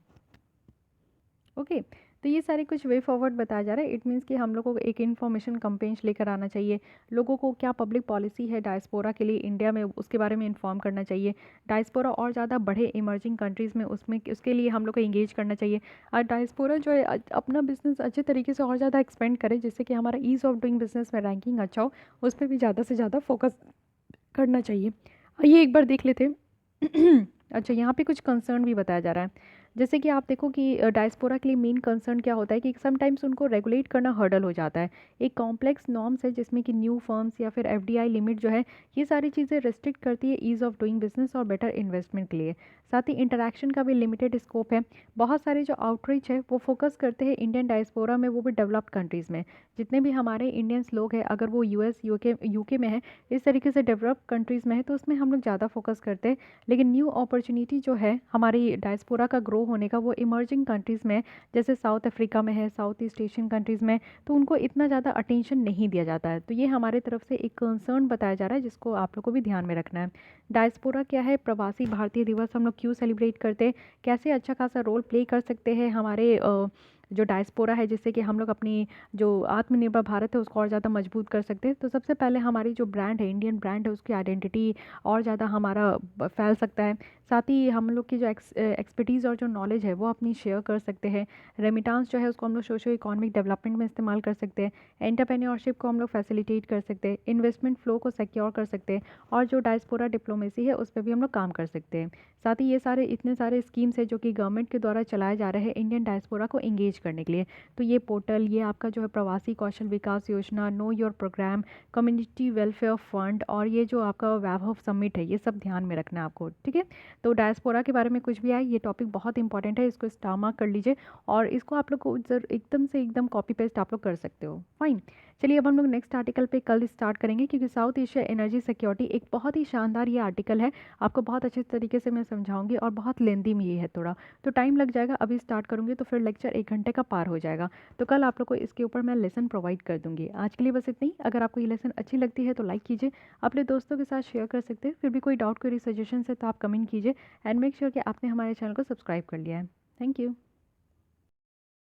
ओके, तो ये सारे कुछ वे फॉरवर्ड बताया जा रहा है। इट मीन्स कि हम लोगों को एक इन्फॉर्मेशन कैंपेन्स लेकर आना चाहिए, लोगों को क्या पब्लिक पॉलिसी है डायस्पोरा के लिए इंडिया में उसके बारे में इन्फॉर्म करना चाहिए, डायस्पोरा और ज़्यादा बढ़े इमर्जिंग कंट्रीज़ में उसमें उसके लिए हम लोग को इंगेज करना चाहिए, और डायस्पोरा जो है अपना बिजनेस अच्छे तरीके से और ज़्यादा एक्सपेंड करे जिससे कि हमारा ईज़ ऑफ डूइंग बिजनेस में रैंकिंग अच्छा हो, उस पर भी ज़्यादा से ज़्यादा फोकस करना चाहिए। आइए एक बार देख लेते हैं। अच्छा, यहाँ पे कुछ कंसर्न भी बताया जा रहा है। जैसे कि आप देखो कि डायस्पोरा के लिए मेन कंसर्न क्या होता है कि समटाइम्स उनको रेगुलेट करना हर्डल हो जाता है। एक कॉम्प्लेक्स नॉर्म्स है जिसमें कि न्यू फर्म्स या फिर एफडीआई लिमिट जो है ये सारी चीज़ें रिस्ट्रिक्ट करती है ईज़ ऑफ डूइंग बिजनेस और बेटर इन्वेस्टमेंट के लिए। साथ ही इंटरेक्शन का भी लिमिटेड स्कोप है। बहुत सारे जो आउटरीच है वो फोकस करते हैं इंडियन डायस्पोरा में, वो भी डेवलप्ड कंट्रीज़ में। जितने भी हमारे इंडियंस लोग हैं अगर वो यूएस यूके में है, इस तरीके से डेवलप्ड कंट्रीज़ में है, तो उसमें हम लोग ज़्यादा फोकस करते हैं। लेकिन न्यू अपॉर्चुनिटी जो है हमारी डायस्पोरा का ग्रो होने का वो इमर्जिंग कंट्रीज़ में है, जैसे साउथ अफ्रीका में है, साउथ ईस्ट एशियन कंट्रीज़ में, तो उनको इतना ज़्यादा अटेंशन नहीं दिया जाता है। तो ये हमारे तरफ से एक कंसर्न बताया जा रहा है जिसको आप लोग को भी ध्यान में रखना है। डायस्पोरा क्या है, प्रवासी भारतीय दिवस हम लोग क्यों सेलिब्रेट करते हैं, कैसे अच्छा खासा रोल प्ले कर सकते हैं हमारे जो डायस्पोरा है, जिससे कि हम लोग अपनी जो आत्मनिर्भर भारत है उसको और ज़्यादा मजबूत कर सकते हैं। तो सबसे पहले हमारी जो ब्रांड है, इंडियन ब्रांड है, उसकी आइडेंटिटी और ज़्यादा हमारा फैल सकता है। साथ ही हम लोग की जो एक्सपर्टीज़ और जो नॉलेज है वो अपनी शेयर कर सकते हैं। रेमिटांस जो है उसको हम लोग सोशो इकोनॉमिक डेवलपमेंट में इस्तेमाल कर सकते हैं। एंटरप्रेन्योरशिप को हम लोग फैसिलिटेट कर सकते हैं। इन्वेस्टमेंट फ्लो को सिक्योर कर सकते हैं, और जो डायस्पोरा डिप्लोमेसी है उस पर भी हम लोग काम कर सकते हैं। साथ ही ये सारे इतने सारे स्कीम्स है जो कि गवर्नमेंट के द्वारा चलाए जा रहे हैं इंडियन डायस्पोरा को इंगेज करने के लिए। तो ये पोर्टल, ये आपका जो है प्रवासी Kaushal Vikas Yojana, know your programme, community welfare fund, और ये जो आपका वैभव समिट है, ये सब ध्यान में रखना है आपको, ठीक है। तो डायस्पोरा के बारे में कुछ भी आए, ये टॉपिक बहुत इंपॉर्टेंट है, इसको स्टार मार्क कर लीजिए, और इसको आप लोग को एकदम से एकदम कॉपी पेस्ट आप लोग कर सकते हो। फाइन, चलिए अब हम लोग नेक्स्ट आर्टिकल पे कल स्टार्ट करेंगे, क्योंकि साउथ एशिया एनर्जी सिक्योरिटी एक बहुत ही शानदार ये आर्टिकल है। आपको बहुत अच्छे तरीके से मैं समझाऊंगी, और बहुत लेंदी में ये है थोड़ा, तो टाइम लग जाएगा। अभी स्टार्ट करूँगी तो फिर लेक्चर 1 घंटे का पार हो जाएगा। तो कल आप लोग को इसके ऊपर मैं लेसन प्रोवाइड कर दूँगी। आज के लिए बस इतना ही। अगर आपको ये लेसन अच्छी लगती है तो लाइक कीजिए, अपने दोस्तों के साथ शेयर कर सकते हैं। फिर भी कोई डाउट, कोई सजेशन है तो आप कमेंट कीजिए, एंड मेक श्योर कि आपने हमारे चैनल को सब्सक्राइब कर लिया है। Thank you.